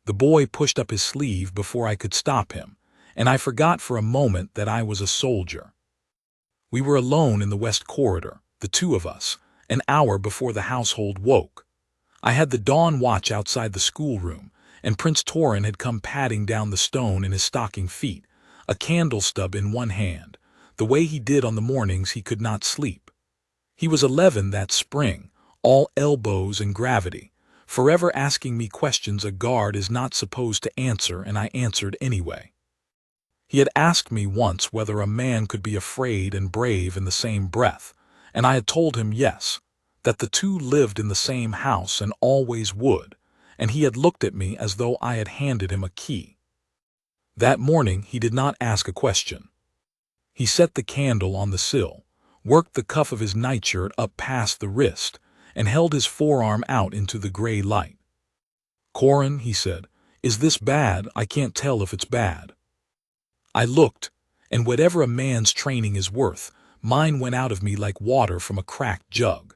The boy pushed up his sleeve before I could stop him, and I forgot for a moment that I was a soldier. We were alone in the west corridor, the two of us, an hour before the household woke. I had the dawn watch outside the schoolroom, and Prince Torran had come padding down the stone in his stocking feet, a candle stub in one hand, the way he did on the mornings he could not sleep. He was 11 that spring, all elbows and gravity, forever asking me questions a guard is not supposed to answer, and I answered anyway. He had asked me once whether a man could be afraid and brave in the same breath, and I had told him yes, that the two lived in the same house and always would, and he had looked at me as though I had handed him a key. That morning he did not ask a question. He set the candle on the sill, worked the cuff of his nightshirt up past the wrist, and held his forearm out into the gray light. "Corran," he said, "is this bad? I can't tell if it's bad." I looked, and whatever a man's training is worth, mine went out of me like water from a cracked jug.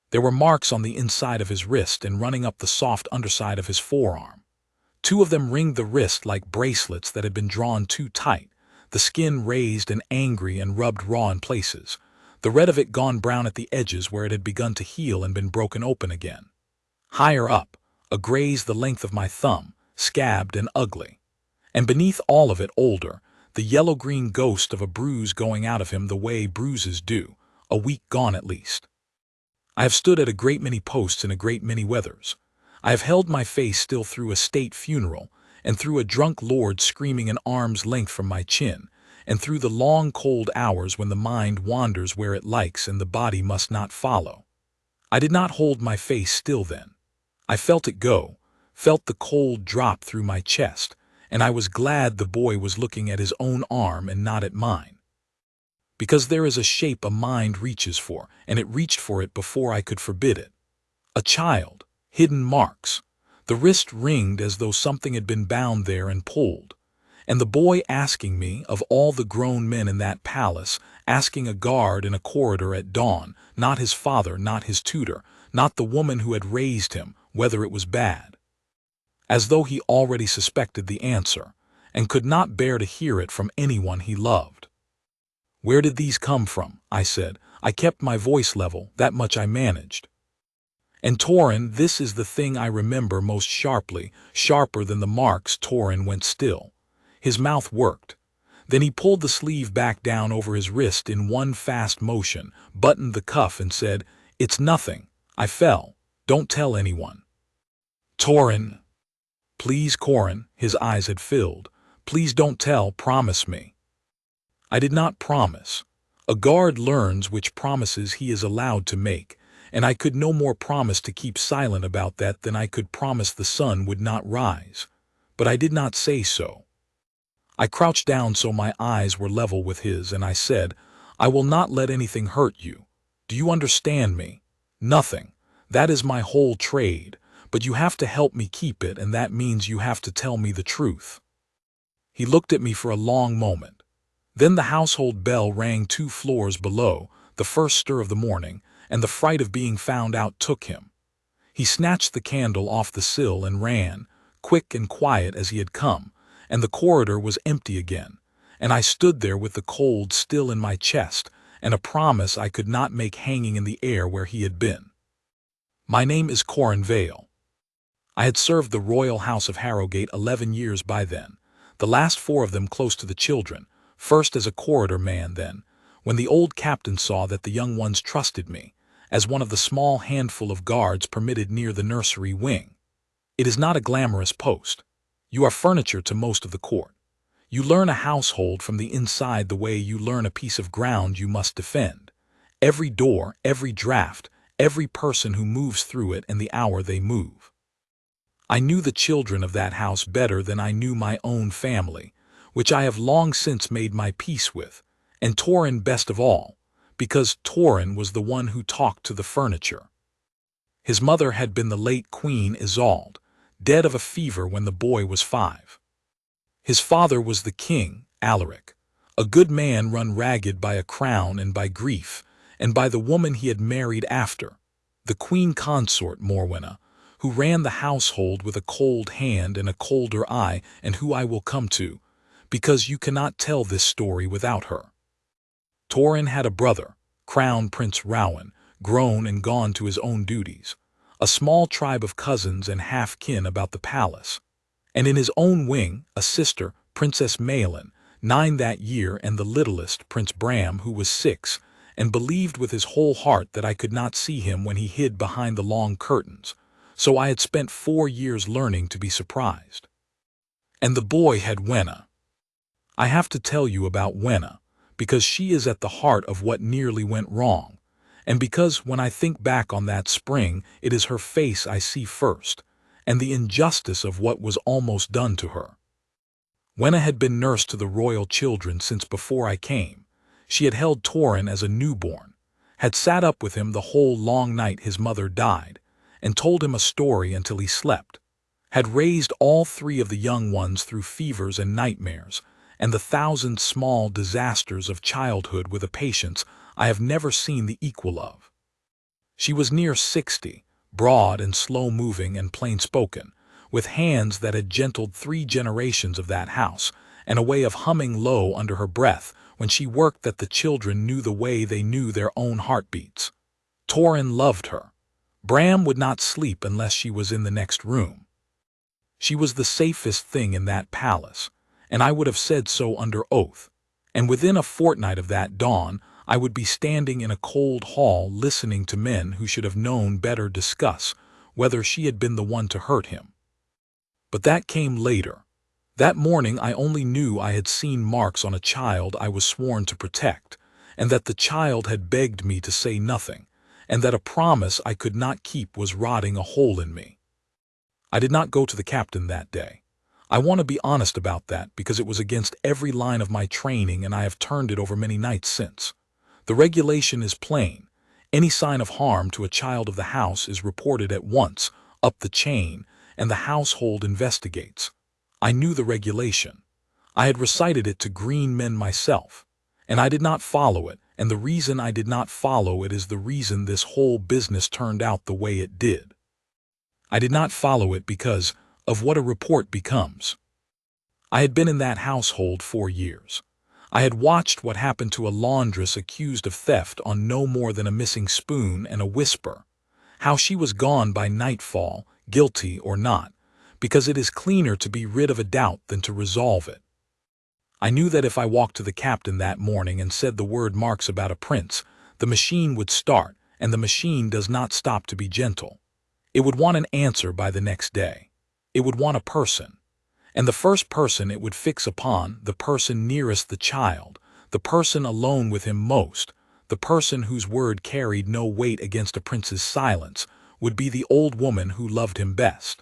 There were marks on the inside of his wrist and running up the soft underside of his forearm. 2 of them ringed the wrist like bracelets that had been drawn too tight, the skin raised and angry and rubbed raw in places, the red of it gone brown at the edges where it had begun to heal and been broken open again. Higher up, a graze the length of my thumb, scabbed and ugly. And beneath all of it older, the yellow-green ghost of a bruise going out of him the way bruises do, a week gone at least. I have stood at a great many posts in a great many weathers. I have held my face still through a state funeral, and through a drunk lord screaming an arm's length from my chin, and through the long cold hours when the mind wanders where it likes and the body must not follow. I did not hold my face still then. I felt it go, felt the cold drop through my chest, and I was glad the boy was looking at his own arm and not at mine. Because there is a shape a mind reaches for, and it reached for it before I could forbid it. A child, hidden marks. The wrist ringed as though something had been bound there and pulled. And the boy asking me, of all the grown men in that palace, asking a guard in a corridor at dawn, not his father, not his tutor, not the woman who had raised him, whether it was bad. As though he already suspected the answer, and could not bear to hear it from anyone he loved. "Where did these come from?" I said. I kept my voice level, that much I managed. "And Torran, this is the thing I remember most sharply, sharper than the marks." Torran went still. His mouth worked. Then he pulled the sleeve back down over his wrist in one fast motion, buttoned the cuff and said, "It's nothing. I fell. Don't tell anyone." "Torran." "Please, Corran," his eyes had filled. "Please don't tell, promise me." I did not promise. A guard learns which promises he is allowed to make, and I could no more promise to keep silent about that than I could promise the sun would not rise. But I did not say so. I crouched down so my eyes were level with his, and I said, "I will not let anything hurt you. Do you understand me? Nothing. That is my whole trade. But you have to help me keep it, and that means you have to tell me the truth." He looked at me for a long moment. Then the household bell rang 2 floors below, the first stir of the morning, and the fright of being found out took him. He snatched the candle off the sill and ran, quick and quiet as he had come, and the corridor was empty again, and I stood there with the cold still in my chest and a promise I could not make hanging in the air where he had been. "My name is Corran Vael." I had served the royal house of Harrogate 11 years by then, the last 4 of them close to the children, first as a corridor man then, when the old captain saw that the young ones trusted me, as one of the small handful of guards permitted near the nursery wing. It is not a glamorous post. You are furniture to most of the court. You learn a household from the inside the way you learn a piece of ground you must defend. Every door, every draught, every person who moves through it and the hour they move. I knew the children of that house better than I knew my own family, which I have long since made my peace with, and Torran best of all, because Torran was the one who talked to the furniture. His mother had been the late Queen Isolde, dead of a fever when the boy was 5. His father was the king, Alaric, a good man run ragged by a crown and by grief, and by the woman he had married after, the Queen Consort Wenna, who ran the household with a cold hand and a colder eye, and who I will come to, because you cannot tell this story without her. Torran had a brother, Crown Prince Rowan, grown and gone to his own duties, a small tribe of cousins and half-kin about the palace, and in his own wing a sister, Princess Maelin, 9 that year, and the littlest, Prince Bram, who was 6, and believed with his whole heart that I could not see him when he hid behind the long curtains, so I had spent 4 years learning to be surprised. And the boy had Wenna. I have to tell you about Wenna, because she is at the heart of what nearly went wrong, and because when I think back on that spring, it is her face I see first, and the injustice of what was almost done to her. Wenna had been nurse to the royal children since before I came. She had held Torran as a newborn, had sat up with him the whole long night his mother died, and told him a story until he slept, had raised all 3 of the young ones through fevers and nightmares, and the 1,000 small disasters of childhood with a patience I have never seen the equal of. She was near 60, broad and slow-moving and plain-spoken, with hands that had gentled 3 generations of that house, and a way of humming low under her breath when she worked that the children knew the way they knew their own heartbeats. Torran loved her. Bram would not sleep unless she was in the next room. She was the safest thing in that palace, and I would have said so under oath, and within a fortnight of that dawn I would be standing in a cold hall listening to men who should have known better discuss whether she had been the one to hurt him. But that came later. That morning I only knew I had seen marks on a child I was sworn to protect, and that the child had begged me to say nothing, and that a promise I could not keep was rotting a hole in me. I did not go to the captain that day. I want to be honest about that because it was against every line of my training, and I have turned it over many nights since. The regulation is plain. Any sign of harm to a child of the house is reported at once, up the chain, and the household investigates. I knew the regulation. I had recited it to green men myself, and I did not follow it, and the reason I did not follow it is the reason this whole business turned out the way it did. I did not follow it because of what a report becomes. I had been in that household 4 years. I had watched what happened to a laundress accused of theft on no more than a missing spoon and a whisper, how she was gone by nightfall, guilty or not, because it is cleaner to be rid of a doubt than to resolve it. I knew that if I walked to the captain that morning and said the word marks about a prince, the machine would start, and the machine does not stop to be gentle. It would want an answer by the next day. It would want a person, and the first person it would fix upon, the person nearest the child, the person alone with him most, the person whose word carried no weight against a prince's silence, would be the old woman who loved him best.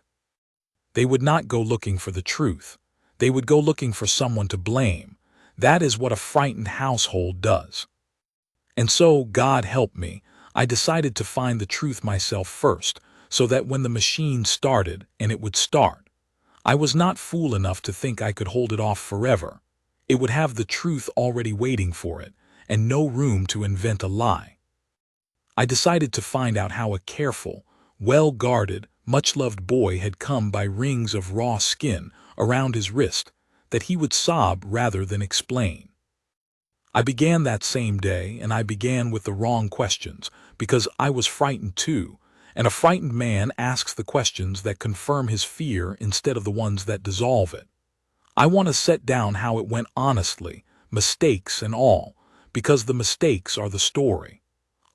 They would not go looking for the truth. They would go looking for someone to blame. That is what a frightened household does. And so, God help me, I decided to find the truth myself first, so that when the machine started, and it would start, I was not fool enough to think I could hold it off forever. It would have the truth already waiting for it, and no room to invent a lie. I decided to find out how a careful, well-guarded, much-loved boy had come by rings of raw skin around his wrist, that he would sob rather than explain. I began that same day, and I began with the wrong questions, because I was frightened too, and a frightened man asks the questions that confirm his fear instead of the ones that dissolve it. I want to set down how it went honestly, mistakes and all, because the mistakes are the story.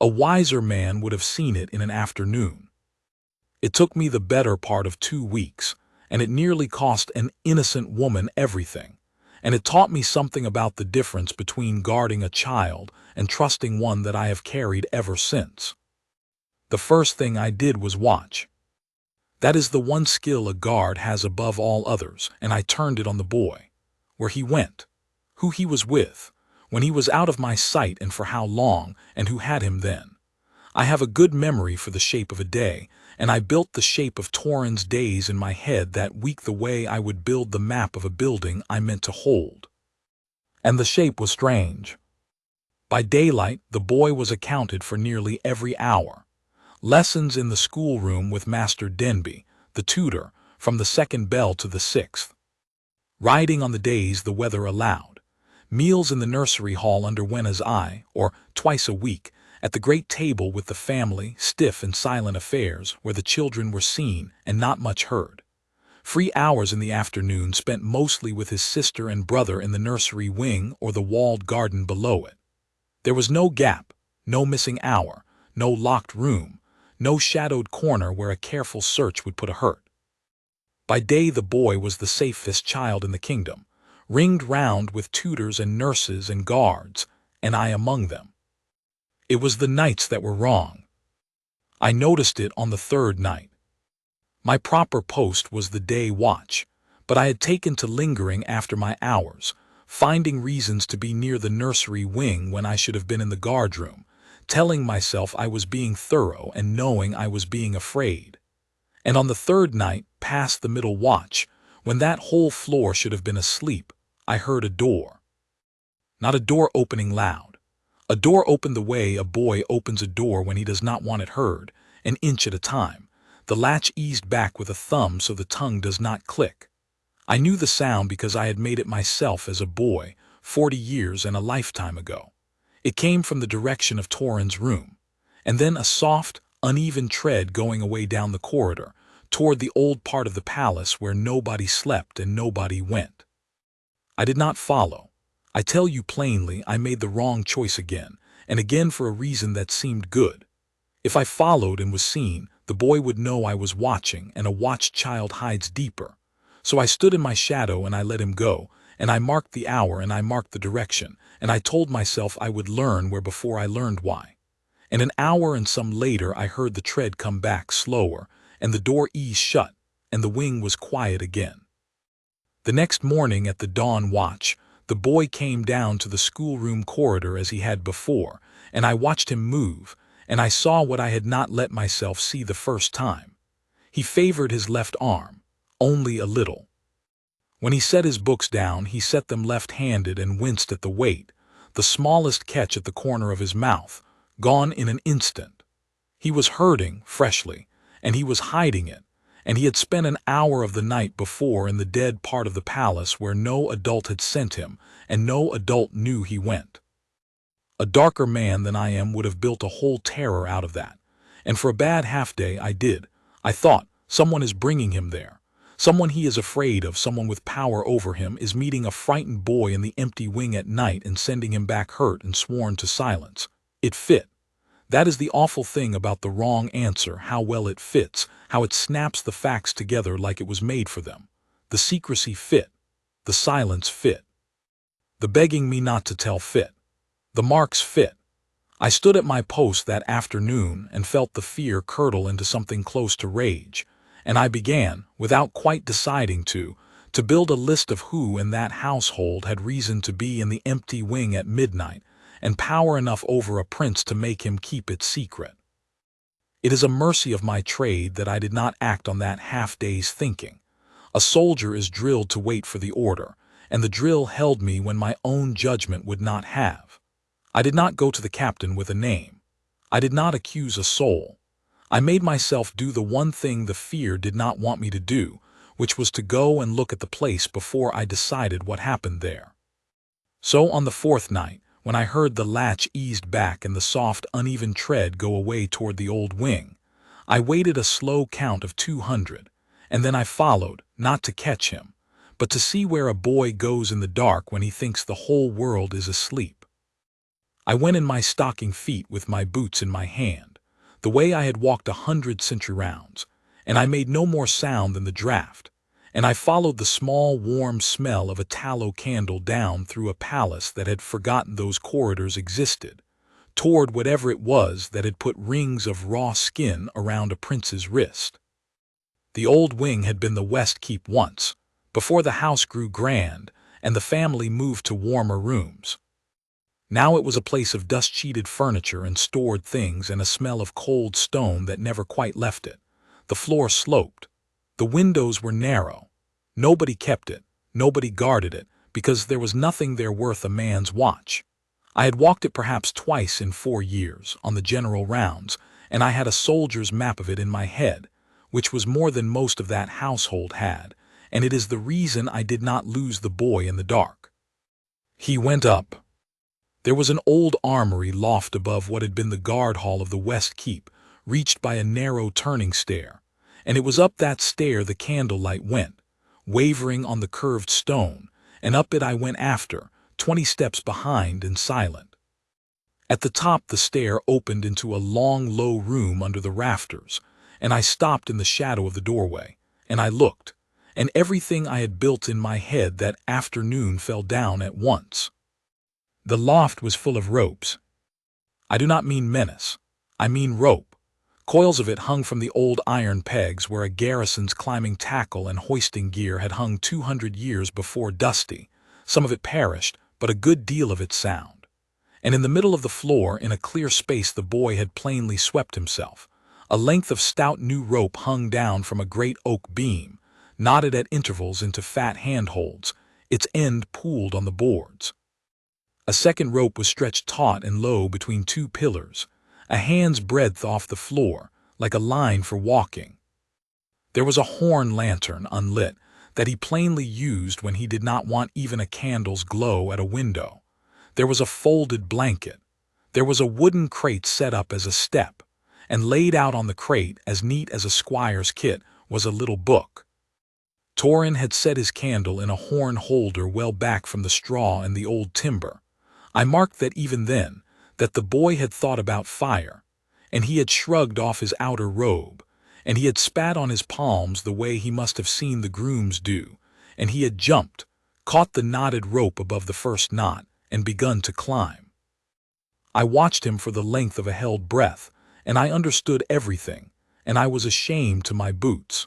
A wiser man would have seen it in an afternoon. It took me the better part of 2 weeks, and it nearly cost an innocent woman everything, and it taught me something about the difference between guarding a child and trusting one that I have carried ever since. The first thing I did was watch. That is the one skill a guard has above all others, and I turned it on the boy. Where he went, who he was with, when he was out of my sight and for how long, and who had him then. I have a good memory for the shape of a day, and I built the shape of Torran's days in my head that week the way I would build the map of a building I meant to hold. And the shape was strange. By daylight, the boy was accounted for nearly every hour. Lessons in the schoolroom with Master Denby, the tutor, from the second bell to the sixth. Riding on the days the weather allowed. Meals in the nursery hall under Wenna's eye, or twice a week, at the great table with the family, stiff and silent affairs where the children were seen and not much heard. Free hours in the afternoon spent mostly with his sister and brother in the nursery wing or the walled garden below it. There was no gap, no missing hour, no locked room, no shadowed corner where a careful search would put a hurt. By day the boy was the safest child in the kingdom, ringed round with tutors and nurses and guards, and I among them. It was the nights that were wrong. I noticed it on the third night. My proper post was the day watch, but I had taken to lingering after my hours, finding reasons to be near the nursery wing when I should have been in the guardroom, telling myself I was being thorough and knowing I was being afraid. And on the third night, past the middle watch, when that whole floor should have been asleep, I heard a door. Not a door opening loud. A door opened the way a boy opens a door when he does not want it heard, an inch at a time. The latch eased back with a thumb so the tongue does not click. I knew the sound because I had made it myself as a boy, 40 years and a lifetime ago. It came from the direction of Torrhen's room, and then a soft, uneven tread going away down the corridor, toward the old part of the palace where nobody slept and nobody went. I did not follow. I tell you plainly, I made the wrong choice again, and again for a reason that seemed good. If I followed and was seen, the boy would know I was watching, and a watched child hides deeper. So I stood in my shadow and I let him go, and I marked the hour and I marked the direction, and I told myself I would learn where before I learned why. And an hour and some later I heard the tread come back slower, and the door ease shut, and the wing was quiet again. The next morning at the dawn watch, the boy came down to the schoolroom corridor as he had before, and I watched him move, and I saw what I had not let myself see the first time. He favored his left arm, only a little. When he set his books down, he set them left-handed and winced at the weight, the smallest catch at the corner of his mouth, gone in an instant. He was hurting, freshly, and he was hiding it, and he had spent an hour of the night before in the dead part of the palace where no adult had sent him, and no adult knew he went. A darker man than I am would have built a whole terror out of that, and for a bad half-day I did. I thought, someone is bringing him there. Someone he is afraid of, someone with power over him, is meeting a frightened boy in the empty wing at night and sending him back hurt and sworn to silence. It fit. That is the awful thing about the wrong answer, how well it fits, how it snaps the facts together like it was made for them. The secrecy fit. The silence fit. The begging me not to tell fit. The marks fit. I stood at my post that afternoon and felt the fear curdle into something close to rage, and I began, without quite deciding to build a list of who in that household had reason to be in the empty wing at midnight, and power enough over a prince to make him keep it secret. It is a mercy of my trade that I did not act on that half-day's thinking. A soldier is drilled to wait for the order, and the drill held me when my own judgment would not have. I did not go to the captain with a name. I did not accuse a soul. I made myself do the one thing the fear did not want me to do, which was to go and look at the place before I decided what happened there. So on the fourth night, when I heard the latch eased back and the soft, uneven tread go away toward the old wing, I waited a slow count of 200, and then I followed, not to catch him, but to see where a boy goes in the dark when he thinks the whole world is asleep. I went in my stocking feet with my boots in my hand, the way I had walked 100 century rounds, and I made no more sound than the draft, and I followed the small, warm smell of a tallow candle down through a palace that had forgotten those corridors existed, toward whatever it was that had put rings of raw skin around a prince's wrist. The old wing had been the West Keep once, before the house grew grand and the family moved to warmer rooms. Now it was a place of dust-sheeted furniture and stored things and a smell of cold stone that never quite left it. The floor sloped. The windows were narrow. Nobody kept it, nobody guarded it, because there was nothing there worth a man's watch. I had walked it perhaps twice in 4 years, on the general rounds, and I had a soldier's map of it in my head, which was more than most of that household had, and it is the reason I did not lose the boy in the dark. He went up. There was an old armory loft above what had been the guard hall of the West Keep, reached by a narrow turning stair, and it was up that stair the candlelight went, wavering on the curved stone, and up it I went after, 20 steps behind and silent. At the top the stair opened into a long, low room under the rafters, and I stopped in the shadow of the doorway, and I looked, and everything I had built in my head that afternoon fell down at once. The loft was full of ropes. I do not mean menace. I mean rope. Coils of it hung from the old iron pegs where a garrison's climbing tackle and hoisting gear had hung 200 years before, dusty. Some of it perished, but a good deal of it sound. And in the middle of the floor, in a clear space the boy had plainly swept himself. A length of stout new rope hung down from a great oak beam, knotted at intervals into fat handholds, its end pooled on the boards. A second rope was stretched taut and low between two pillars, a hand's breadth off the floor, like a line for walking. There was a horn lantern, unlit, that he plainly used when he did not want even a candle's glow at a window. There was a folded blanket. There was a wooden crate set up as a step, and laid out on the crate, as neat as a squire's kit, was a little book. Corran had set his candle in a horn holder well back from the straw and the old timber. I marked that even then, that the boy had thought about fire, and he had shrugged off his outer robe, and he had spat on his palms the way he must have seen the grooms do, and he had jumped, caught the knotted rope above the first knot, and begun to climb. I watched him for the length of a held breath, and I understood everything, and I was ashamed to my boots.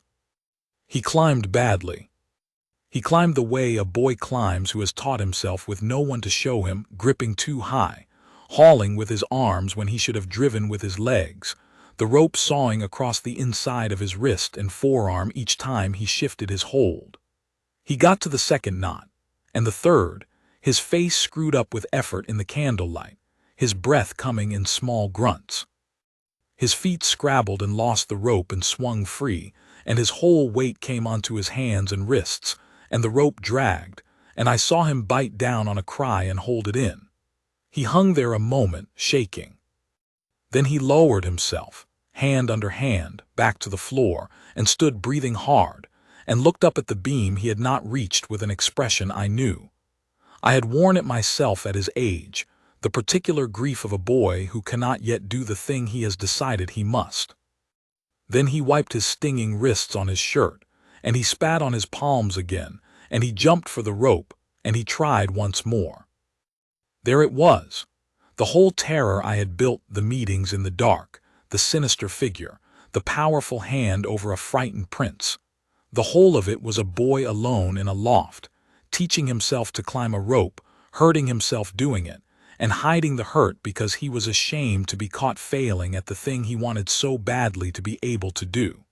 He climbed badly. He climbed the way a boy climbs who has taught himself with no one to show him, gripping too high, hauling with his arms when he should have driven with his legs, the rope sawing across the inside of his wrist and forearm each time he shifted his hold. He got to the second knot, and the third, his face screwed up with effort in the candlelight, his breath coming in small grunts. His feet scrabbled and lost the rope and swung free, and his whole weight came onto his hands and wrists, and the rope dragged, and I saw him bite down on a cry and hold it in. He hung there a moment, shaking. Then he lowered himself, hand under hand, back to the floor, and stood breathing hard, and looked up at the beam he had not reached with an expression I knew. I had worn it myself at his age, the particular grief of a boy who cannot yet do the thing he has decided he must. Then he wiped his stinging wrists on his shirt, and he spat on his palms again, and he jumped for the rope, and he tried once more. There it was, the whole terror I had built, the meetings in the dark, the sinister figure, the powerful hand over a frightened prince. The whole of it was a boy alone in a loft, teaching himself to climb a rope, hurting himself doing it, and hiding the hurt because he was ashamed to be caught failing at the thing he wanted so badly to be able to do.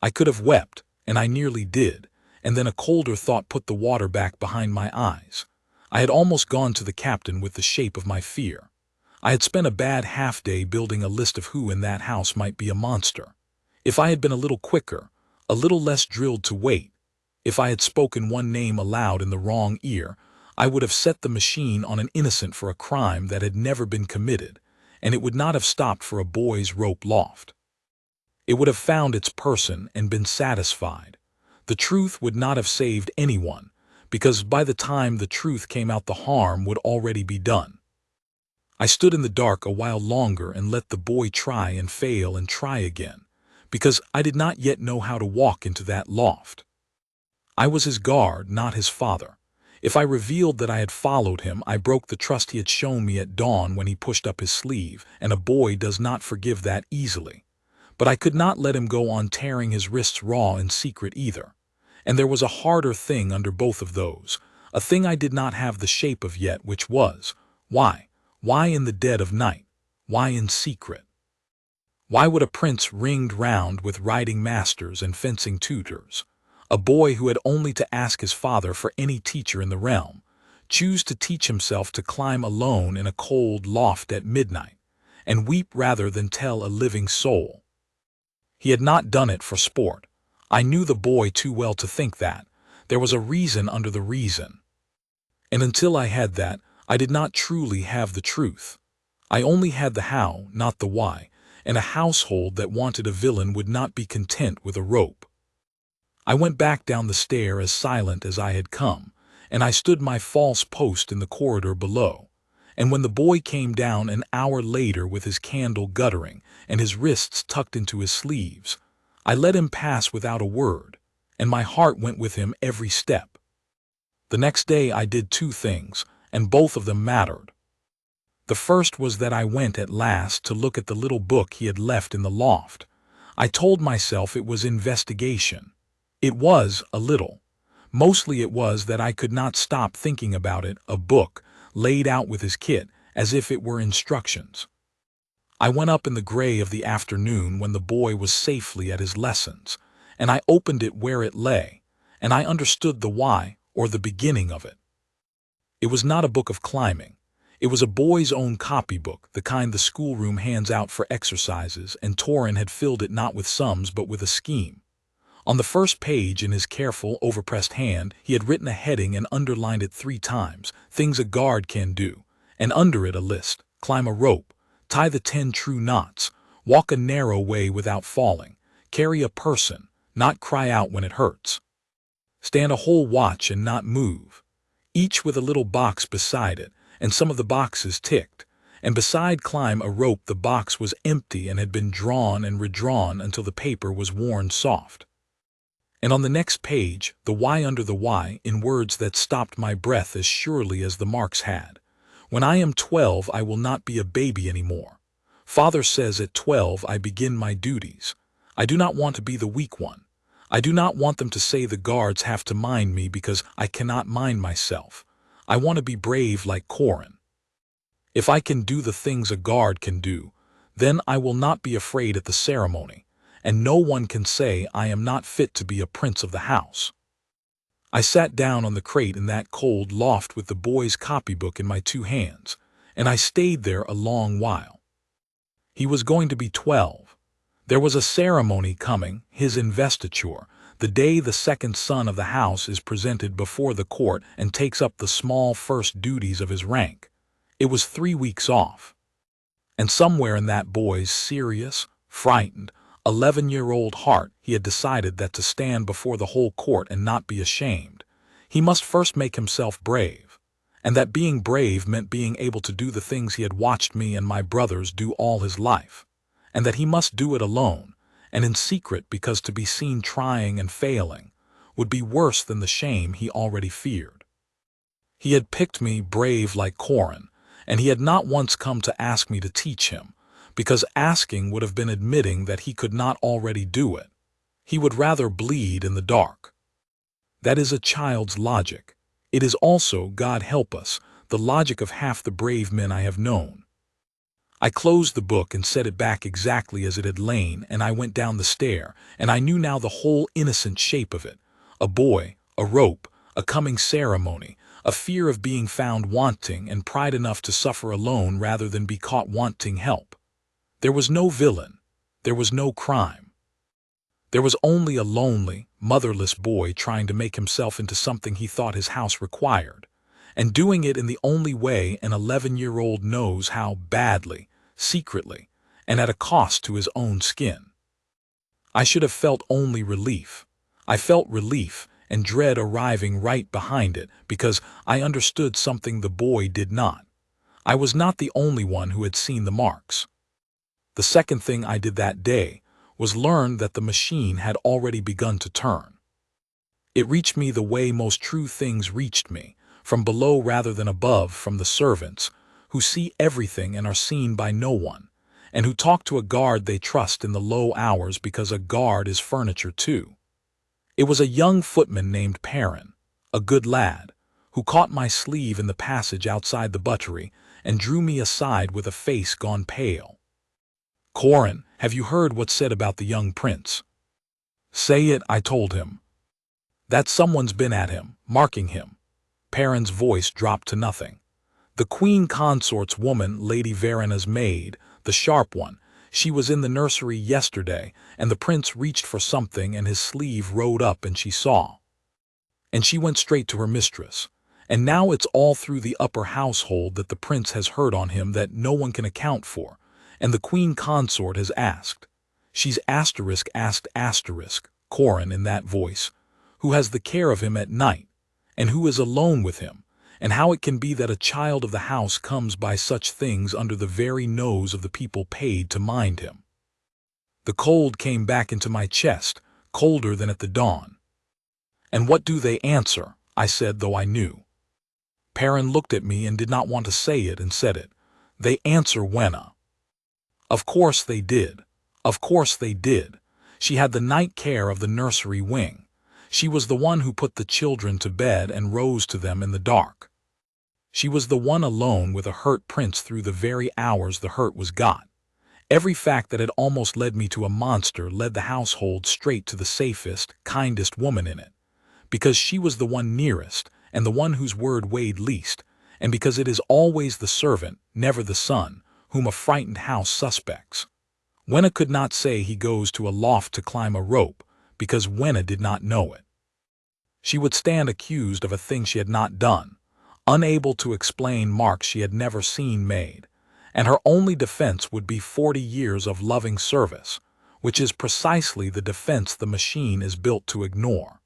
I could have wept, and I nearly did, and then a colder thought put the water back behind my eyes. I had almost gone to the captain with the shape of my fear. I had spent a bad half-day building a list of who in that house might be a monster. If I had been a little quicker, a little less drilled to wait, if I had spoken one name aloud in the wrong ear, I would have set the machine on an innocent for a crime that had never been committed, and it would not have stopped for a boy's rope loft. It would have found its person and been satisfied. The truth would not have saved anyone, because by the time the truth came out the harm would already be done. I stood in the dark a while longer and let the boy try and fail and try again, because I did not yet know how to walk into that loft. I was his guard, not his father. If I revealed that I had followed him, I broke the trust he had shown me at dawn when he pushed up his sleeve, and a boy does not forgive that easily. But I could not let him go on tearing his wrists raw in secret either. And there was a harder thing under both of those, a thing I did not have the shape of yet, which was, why in the dead of night? Why in secret? Why would a prince ringed round with riding masters and fencing tutors, a boy who had only to ask his father for any teacher in the realm, choose to teach himself to climb alone in a cold loft at midnight, and weep rather than tell a living soul. He had not done it for sport. I knew the boy too well to think that. There was a reason under the reason. And until I had that, I did not truly have the truth. I only had the how, not the why, and a household that wanted a villain would not be content with a rope. I went back down the stair as silent as I had come, and I stood my false post in the corridor below. And when the boy came down an hour later with his candle guttering and his wrists tucked into his sleeves, I let him pass without a word, and my heart went with him every step. The next day I did two things, and both of them mattered. The first was that I went at last to look at the little book he had left in the loft. I told myself it was investigation. It was a little. Mostly it was that I could not stop thinking about it, a book, laid out with his kit, as if it were instructions. I went up in the gray of the afternoon when the boy was safely at his lessons, and I opened it where it lay, and I understood the why, or the beginning of it. It was not a book of climbing. It was a boy's own copybook, the kind the schoolroom hands out for exercises, and Corran had filled it not with sums but with a scheme. On the first page, in his careful, overpressed hand, he had written a heading and underlined it 3 times, things a guard can do, and under it a list: climb a rope, tie the 10 true knots, walk a narrow way without falling, carry a person, not cry out when it hurts, stand a whole watch and not move, each with a little box beside it, and some of the boxes ticked, and beside climb a rope the box was empty and had been drawn and redrawn until the paper was worn soft. And on the next page, the why under the why, in words that stopped my breath as surely as the marks had. When I am 12, I will not be a baby anymore. Father says at 12 I begin my duties. I do not want to be the weak one. I do not want them to say the guards have to mind me because I cannot mind myself. I want to be brave like Corran. If I can do the things a guard can do, then I will not be afraid at the ceremony, and no one can say I am not fit to be a prince of the house. I sat down on the crate in that cold loft with the boy's copybook in my 2 hands, and I stayed there a long while. He was going to be 12. There was a ceremony coming, his investiture, the day the second son of the house is presented before the court and takes up the small first duties of his rank. It was 3 weeks off. And somewhere in that boy's serious, frightened, 11-year-old heart he had decided that to stand before the whole court and not be ashamed, he must first make himself brave, and that being brave meant being able to do the things he had watched me and my brothers do all his life, and that he must do it alone, and in secret, because to be seen trying and failing would be worse than the shame he already feared. He had picked me brave like Corran, and he had not once come to ask me to teach him, because asking would have been admitting that he could not already do it. He would rather bleed in the dark. That is a child's logic. It is also, God help us, the logic of half the brave men I have known. I closed the book and set it back exactly as it had lain, and I went down the stair, and I knew now the whole innocent shape of it: a boy, a rope, a coming ceremony, a fear of being found wanting, and pride enough to suffer alone rather than be caught wanting help. There was no villain. There was no crime. There was only a lonely, motherless boy trying to make himself into something he thought his house required, and doing it in the only way an 11-year-old knows how: badly, secretly, and at a cost to his own skin. I should have felt only relief. I felt relief and dread arriving right behind it because I understood something the boy did not. I was not the only one who had seen the marks. The second thing I did that day was learn that the machine had already begun to turn. It reached me the way most true things reached me, from below rather than above, from the servants, who see everything and are seen by no one, and who talk to a guard they trust in the low hours because a guard is furniture too. It was a young footman named Perrin, a good lad, who caught my sleeve in the passage outside the buttery and drew me aside with a face gone pale. "Corran, have you heard what's said about the young prince?" "Say it," I told him. "That someone's been at him, marking him." Perrin's voice dropped to nothing. "The Queen Consort's woman, Lady Verena's maid, the sharp one. She was in the nursery yesterday, and the prince reached for something and his sleeve rode up and she saw. And she went straight to her mistress. And now it's all through the upper household that the prince has heard on him that no one can account for, and the Queen Consort has asked. She's asked Corran in that voice, who has the care of him at night, and who is alone with him, and how it can be that a child of the house comes by such things under the very nose of the people paid to mind him. The cold came back into my chest, colder than at the dawn. And what do they answer? I said, though I knew. Perrin looked at me and did not want to say it and said it. They answer Wenna. Of course they did. Of course they did. She had the night care of the nursery wing. She was the one who put the children to bed and rose to them in the dark. She was the one alone with a hurt prince through the very hours the hurt was got. Every fact that had almost led me to a monster led the household straight to the safest, kindest woman in it, because she was the one nearest and the one whose word weighed least, and because it is always the servant, never the son, whom a frightened house suspects. Wenna could not say he goes to a loft to climb a rope, because Wenna did not know it. She would stand accused of a thing she had not done, unable to explain marks she had never seen made, and her only defense would be 40 years of loving service, which is precisely the defense the machine is built to ignore.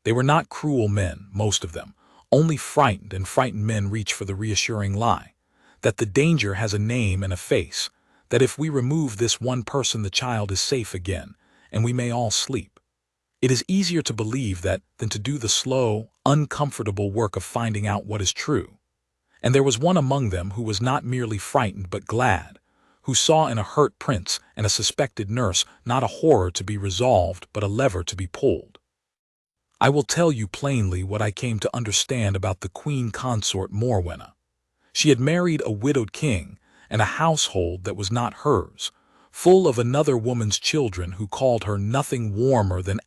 They were not cruel men, most of them, only frightened, and frightened men reach for the reassuring lie, that the danger has a name and a face, that if we remove this one person the child is safe again, and we may all sleep. It is easier to believe that than to do the slow, uncomfortable work of finding out what is true. And there was one among them who was not merely frightened but glad, who saw in a hurt prince and a suspected nurse not a horror to be resolved but a lever to be pulled. I will tell you plainly what I came to understand about the Queen Consort Wenna. She had married a widowed king and a household that was not hers, full of another woman's children who called her nothing warmer than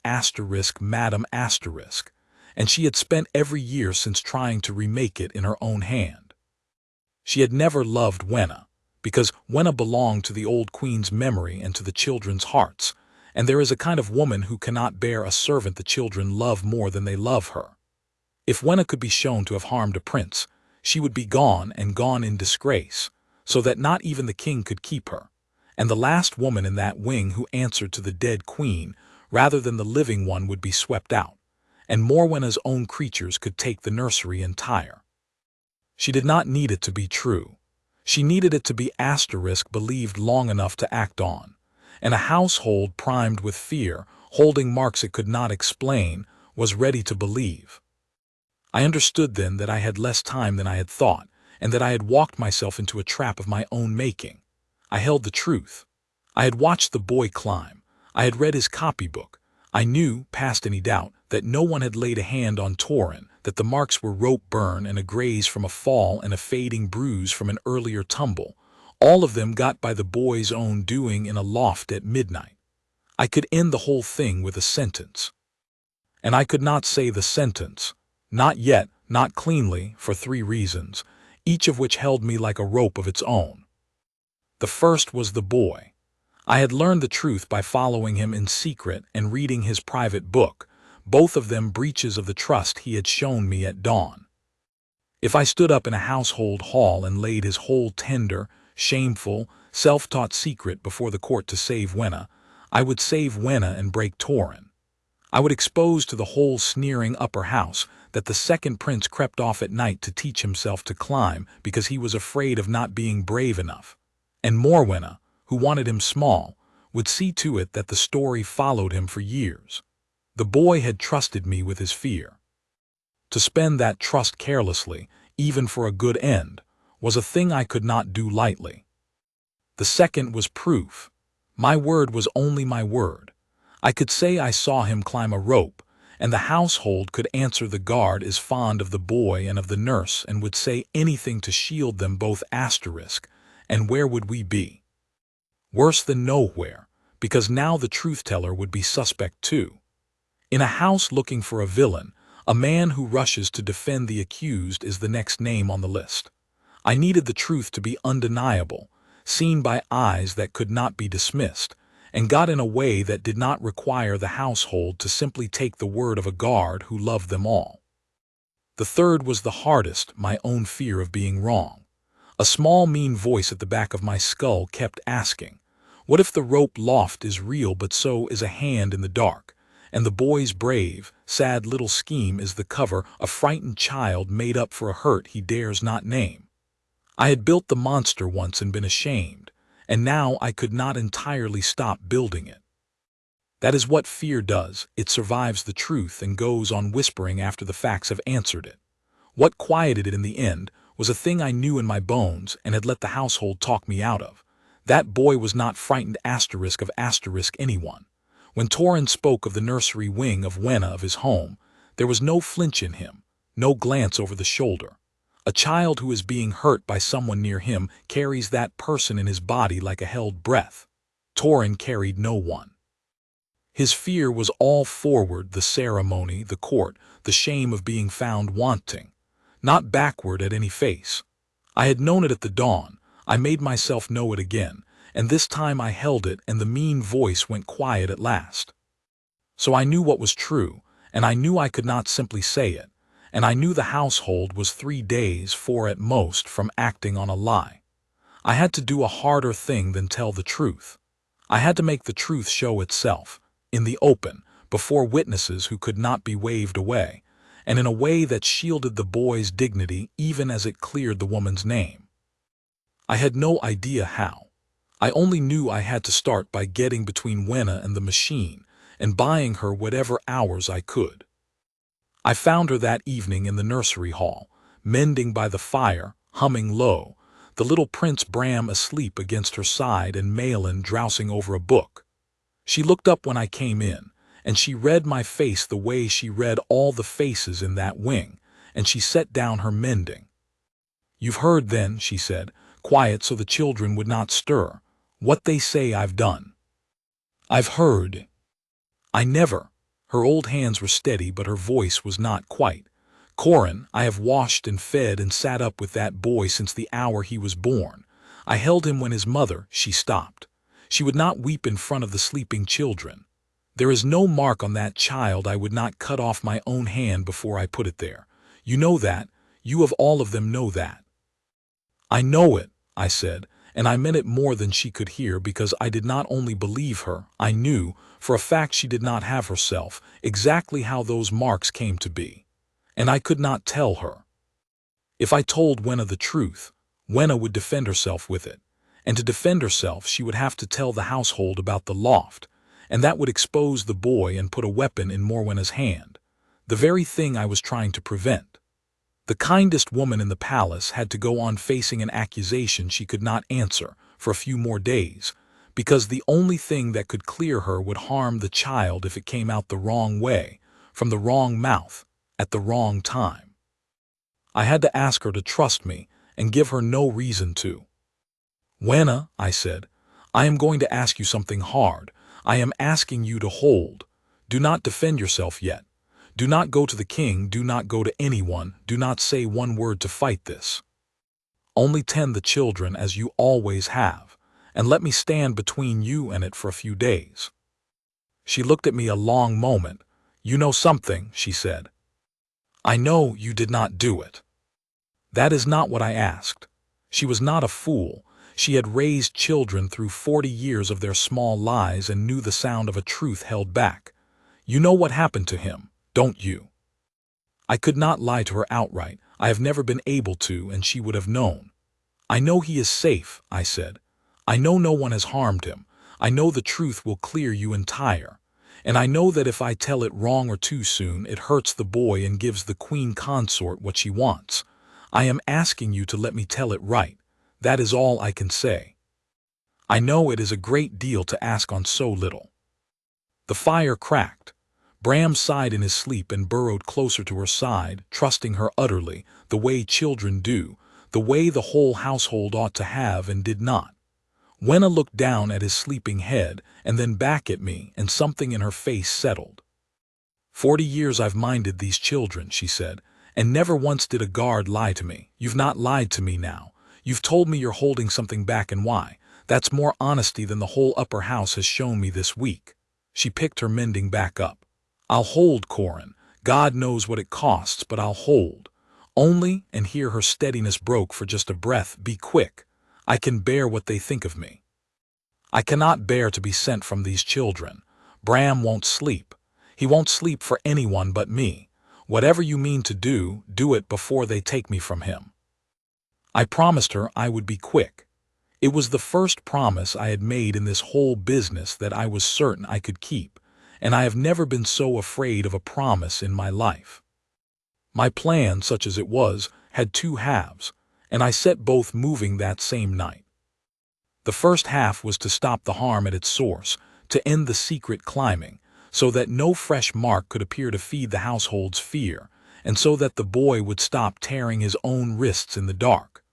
Madam Asterisk, and she had spent every year since trying to remake it in her own hand. She had never loved Wenna, because Wenna belonged to the old queen's memory and to the children's hearts, and there is a kind of woman who cannot bear a servant the children love more than they love her. If Wenna could be shown to have harmed a prince, she would be gone and gone in disgrace, so that not even the king could keep her, and the last woman in that wing who answered to the dead queen rather than the living one would be swept out, and Wenna's own creatures could take the nursery entire. She did not need it to be true. She needed it to be believed long enough to act on, and a household primed with fear, holding marks it could not explain, was ready to believe. I understood then that I had less time than I had thought, and that I had walked myself into a trap of my own making. I held the truth. I had watched the boy climb. I had read his copybook. I knew, past any doubt, that no one had laid a hand on Torrin, that the marks were rope burn and a graze from a fall and a fading bruise from an earlier tumble, all of them got by the boy's own doing in a loft at midnight. I could end the whole thing with a sentence. And I could not say the sentence, not yet, not cleanly, for 3 reasons, each of which held me like a rope of its own. The first was the boy. I had learned the truth by following him in secret and reading his private book, both of them breaches of the trust he had shown me at dawn. If I stood up in a household hall and laid his whole tender, shameful, self-taught secret before the court to save Wenna, I would save Wenna and break Torrin. I would expose to the whole sneering upper house that the second prince crept off at night to teach himself to climb because he was afraid of not being brave enough. And Wenna, who wanted him small, would see to it that the story followed him for years. The boy had trusted me with his fear. To spend that trust carelessly, even for a good end, was a thing I could not do lightly. The second was proof. My word was only my word. I could say I saw him climb a rope, and the household could answer the guard is fond of the boy and of the nurse and would say anything to shield them both asterisk, and where would we be? Worse than nowhere, because now the truth-teller would be suspect too. In a house looking for a villain, a man who rushes to defend the accused is the next name on the list. I needed the truth to be undeniable, seen by eyes that could not be dismissed, and got in a way that did not require the household to simply take the word of a guard who loved them all. The third was the hardest, my own fear of being wrong. A small mean voice at the back of my skull kept asking, what if the rope loft is real but so is a hand in the dark, and the boy's brave, sad little scheme is the cover a frightened child made up for a hurt he dares not name? I had built the monster once and been ashamed, and now I could not entirely stop building it. That is what fear does. It survives the truth and goes on whispering after the facts have answered it. What quieted it in the end was a thing I knew in my bones and had let the household talk me out of. That boy was not frightened of anyone. When Corran spoke of the nursery wing of Wenna of his home, there was no flinch in him, no glance over the shoulder. A child who is being hurt by someone near him carries that person in his body like a held breath. Corran carried no one. His fear was all forward, the ceremony, the court, the shame of being found wanting, not backward at any face. I had known it at the dawn, I made myself know it again, and this time I held it and the mean voice went quiet at last. So I knew what was true, and I knew I could not simply say it, and I knew the household was 3 days, 4 at most, from acting on a lie. I had to do a harder thing than tell the truth. I had to make the truth show itself, in the open, before witnesses who could not be waved away, and in a way that shielded the boy's dignity even as it cleared the woman's name. I had no idea how. I only knew I had to start by getting between Wenna and the machine and buying her whatever hours I could. I found her that evening in the nursery hall, mending by the fire, humming low, the little Prince Bram asleep against her side and Malin drowsing over a book. She looked up when I came in, and she read my face the way she read all the faces in that wing, and she set down her mending. "You've heard then," she said, quiet so the children would not stir, "what they say I've done." "I've heard." "I never." Her old hands were steady, but her voice was not quite. "Corran, I have washed and fed and sat up with that boy since the hour he was born. I held him when his mother—" She stopped. She would not weep in front of the sleeping children. "There is no mark on that child I would not cut off my own hand before I put it there. You know that. You of all of them know that." "I know it," I said, and I meant it more than she could hear, because I did not only believe her, I knew, for a fact, she did not have herself, exactly how those marks came to be. And I could not tell her. If I told Wenna the truth, Wenna would defend herself with it. And to defend herself she would have to tell the household about the loft, and that would expose the boy and put a weapon in Wenna's hand, the very thing I was trying to prevent. The kindest woman in the palace had to go on facing an accusation she could not answer for a few more days, because the only thing that could clear her would harm the child if it came out the wrong way, from the wrong mouth, at the wrong time. I had to ask her to trust me and give her no reason to. "Wenna," I said, "I am going to ask you something hard. I am asking you to hold. Do not defend yourself yet. Do not go to the king, do not go to anyone, do not say one word to fight this. Only tend the children as you always have, and let me stand between you and it for a few days." She looked at me a long moment. "You know something," she said. "I know you did not do it." "That is not what I asked." She was not a fool. She had raised children through 40 years of their small lies and knew the sound of a truth held back. "You know what happened to him, don't you?" I could not lie to her outright. I have never been able to, and she would have known. "I know he is safe," I said. "I know no one has harmed him. I know the truth will clear you entire. And I know that if I tell it wrong or too soon, it hurts the boy and gives the Queen Consort what she wants. I am asking you to let me tell it right. That is all I can say. I know it is a great deal to ask on so little." The fire cracked. Bram sighed in his sleep and burrowed closer to her side, trusting her utterly, the way children do, the way the whole household ought to have and did not. Wenna looked down at his sleeping head and then back at me, and something in her face settled. "40 years I've minded these children," she said, "and never once did a guard lie to me. You've not lied to me now. You've told me you're holding something back and why. That's more honesty than the whole upper house has shown me this week. She picked her mending back up. I'll hold, Corran. God knows what it costs, but I'll hold. Only, and here her steadiness broke for just a breath, be quick. I can bear what they think of me. I cannot bear to be sent from these children. Bram won't sleep. He won't sleep for anyone but me. Whatever you mean to do, do it before they take me from him. I promised her I would be quick. It was the first promise I had made in this whole business that I was certain I could keep, and I have never been so afraid of a promise in my life. My plan, such as it was, had two halves, and I set both moving that same night. The first half was to stop the harm at its source, to end the secret climbing, so that no fresh mark could appear to feed the household's fear, and so that the boy would stop tearing his own wrists in the dark.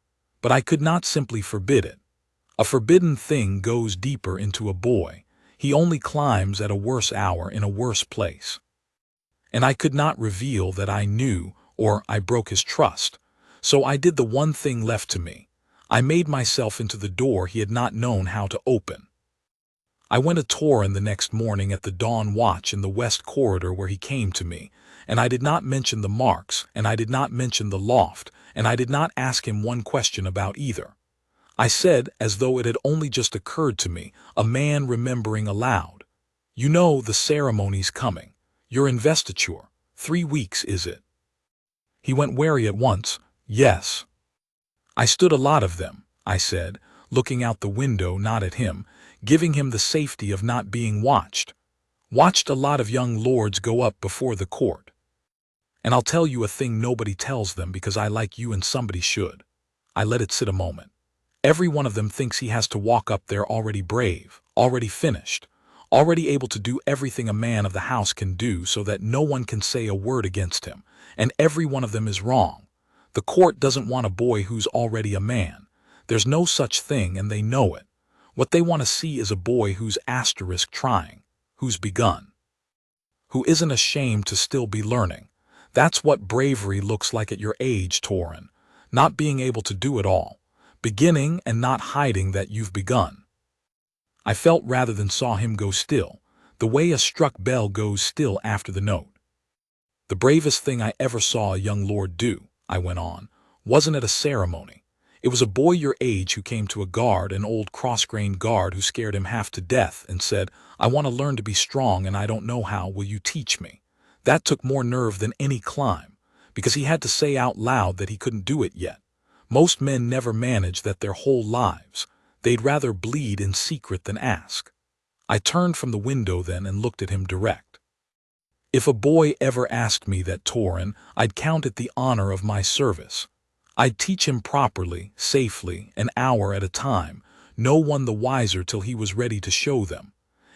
But I could not simply forbid it. A forbidden thing goes deeper into a boy. He only climbs at a worse hour in a worse place. And I could not reveal that I knew, or I broke his trust. So I did the one thing left to me. I made myself into the door he had not known how to open. I went a Torran the next morning at the dawn watch in the west corridor where he came to me, and I did not mention the marks, and I did not mention the loft, and I did not ask him one question about either. I said, as though it had only just occurred to me, a man remembering aloud, "You know the ceremony's coming. Your investiture. 3 weeks, is it?" He went wary at once. "Yes." "I stood a lot of them," I said, looking out the window, not at him, giving him the safety of not being watched. "Watched a lot of young lords go up before the court. And I'll tell you a thing nobody tells them because I like you and somebody should." I let it sit a moment. "Every one of them thinks he has to walk up there already brave, already finished, already able to do everything a man of the house can do so that no one can say a word against him, and every one of them is wrong. The court doesn't want a boy who's already a man. There's no such thing, and they know it. What they want to see is a boy who's trying, who's begun, who isn't ashamed to still be learning. That's what bravery looks like at your age, Torran, not being able to do it all. Beginning and not hiding that you've begun." I felt rather than saw him go still, the way a struck bell goes still after the note. "The bravest thing I ever saw a young lord do," I went on, "wasn't at a ceremony. It was a boy your age who came to a guard, an old cross-grained guard who scared him half to death and said, 'I want to learn to be strong and I don't know how, will you teach me?' That took more nerve than any climb, because he had to say out loud that he couldn't do it yet. Most men never manage that their whole lives. They'd rather bleed in secret than ask." I turned from the window then and looked at him direct. "If a boy ever asked me that, Torran, I'd count it the honor of my service. I'd teach him properly, safely, an hour at a time, no one the wiser till he was ready to show them.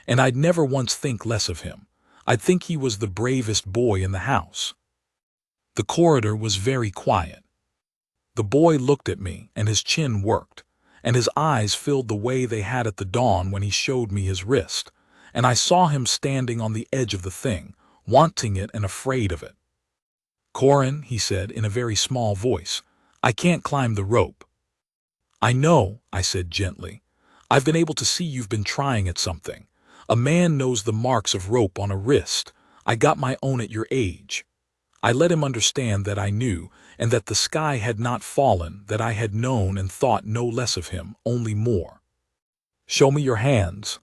And I'd never once think less of him. I'd think he was the bravest boy in the house." The corridor was very quiet. The boy looked at me, and his chin worked, and his eyes filled the way they had at the dawn when he showed me his wrist, and I saw him standing on the edge of the thing, wanting it and afraid of it. "Corran," he said in a very small voice, "I can't climb the rope." "I know," I said gently. "I've been able to see you've been trying at something. A man knows the marks of rope on a wrist. I got my own at your age." I let him understand that I knew, and that the sky had not fallen, that I had known and thought no less of him, only more. "Show me your hands."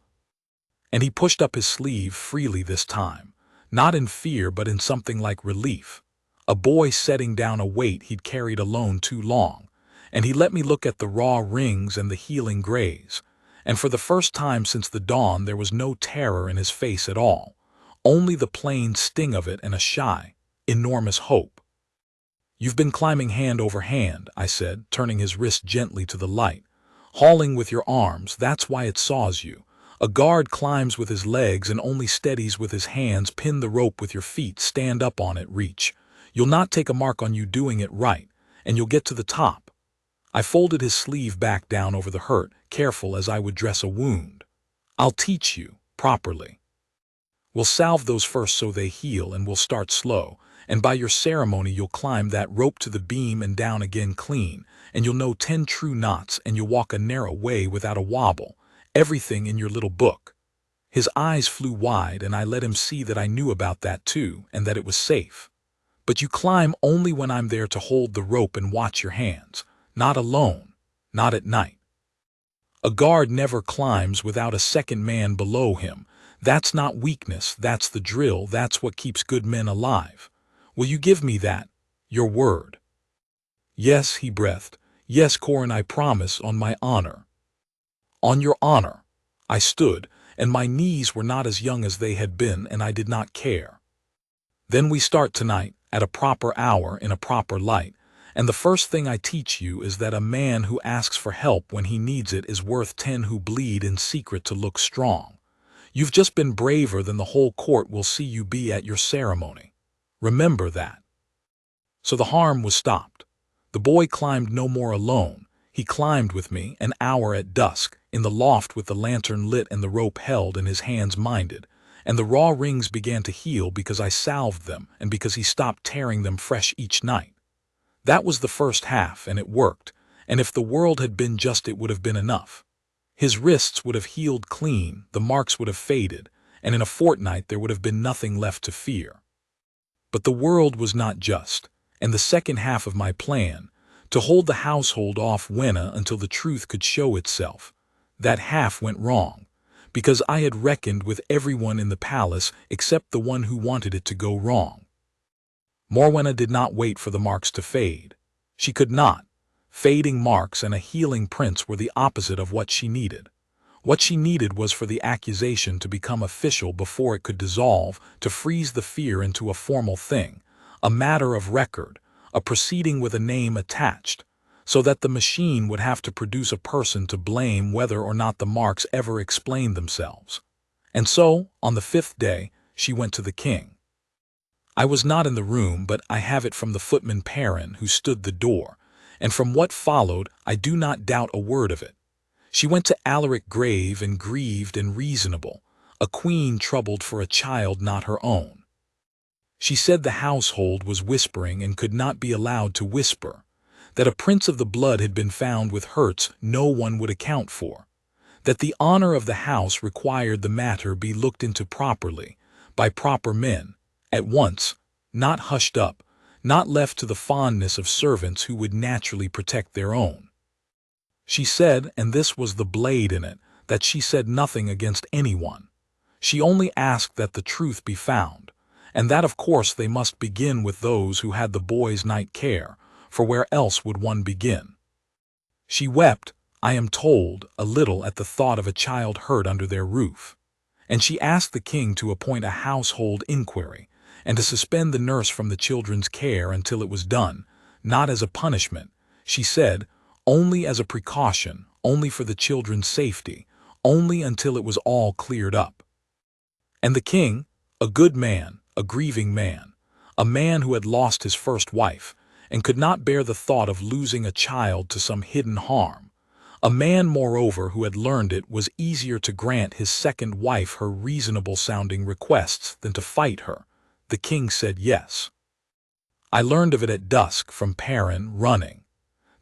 And he pushed up his sleeve freely this time, not in fear but in something like relief. A boy setting down a weight he'd carried alone too long, and he let me look at the raw rings and the healing graze, and for the first time since the dawn there was no terror in his face at all, only the plain sting of it and a shy, enormous hope. "You've been climbing hand over hand," I said, turning his wrist gently to the light. "Hauling with your arms, that's why it saws you. A guard climbs with his legs and only steadies with his hands. Pin the rope with your feet, stand up on it, reach. You'll not take a mark on you doing it right, and you'll get to the top." I folded his sleeve back down over the hurt, careful as I would dress a wound. "I'll teach you, properly. We'll salve those first so they heal, and we'll start slow, and by your ceremony you'll climb that rope to the beam and down again clean, and you'll know 10 true knots, and you'll walk a narrow way without a wobble, everything in your little book." His eyes flew wide, and I let him see that I knew about that too, and that it was safe. "But you climb only when I'm there to hold the rope and watch your hands, not alone, not at night. A guard never climbs without a second man below him. That's not weakness, that's the drill, that's what keeps good men alive. Will you give me that, your word?" "Yes," he breathed. "Yes, Corran, I promise, on my honor." "On your honor." I stood, and my knees were not as young as they had been, and I did not care. "Then we start tonight, at a proper hour, in a proper light, and the first thing I teach you is that a man who asks for help when he needs it is worth 10 who bleed in secret to look strong. You've just been braver than the whole court will see you be at your ceremony. Remember that." So the harm was stopped. The boy climbed no more alone. He climbed with me, an hour at dusk, in the loft with the lantern lit and the rope held and his hands minded, and the raw rings began to heal because I salved them and because he stopped tearing them fresh each night. That was the first half, and it worked, and if the world had been just it would have been enough. His wrists would have healed clean, the marks would have faded, and in a fortnight there would have been nothing left to fear. But the world was not just, and the second half of my plan, to hold the household off Wenna until the truth could show itself, that half went wrong, because I had reckoned with everyone in the palace except the one who wanted it to go wrong. Wenna did not wait for the marks to fade. She could not. Fading marks and a healing prince were the opposite of what she needed. What she needed was for the accusation to become official before it could dissolve, to freeze the fear into a formal thing, a matter of record, a proceeding with a name attached, so that the machine would have to produce a person to blame whether or not the marks ever explained themselves. And so, on the 5th day, she went to the king. I was not in the room, but I have it from the footman Perrin who stood the door, and from what followed I do not doubt a word of it. She went to Alaric grave and grieved and reasonable, a queen troubled for a child not her own. She said the household was whispering and could not be allowed to whisper, that a prince of the blood had been found with hurts no one would account for, that the honor of the house required the matter be looked into properly, by proper men, at once, not hushed up, not left to the fondness of servants who would naturally protect their own. She said, and this was the blade in it, that she said nothing against anyone. She only asked that the truth be found, and that of course they must begin with those who had the boy's night care, for where else would one begin? She wept, I am told, a little at the thought of a child hurt under their roof, and she asked the king to appoint a household inquiry, and to suspend the nurse from the children's care until it was done, not as a punishment, she said, only as a precaution, only for the children's safety, only until it was all cleared up. And the king, a good man, a grieving man, a man who had lost his first wife, and could not bear the thought of losing a child to some hidden harm, a man, moreover, who had learned it was easier to grant his second wife her reasonable-sounding requests than to fight her, the king said yes. I learned of it at dusk from Perrin running.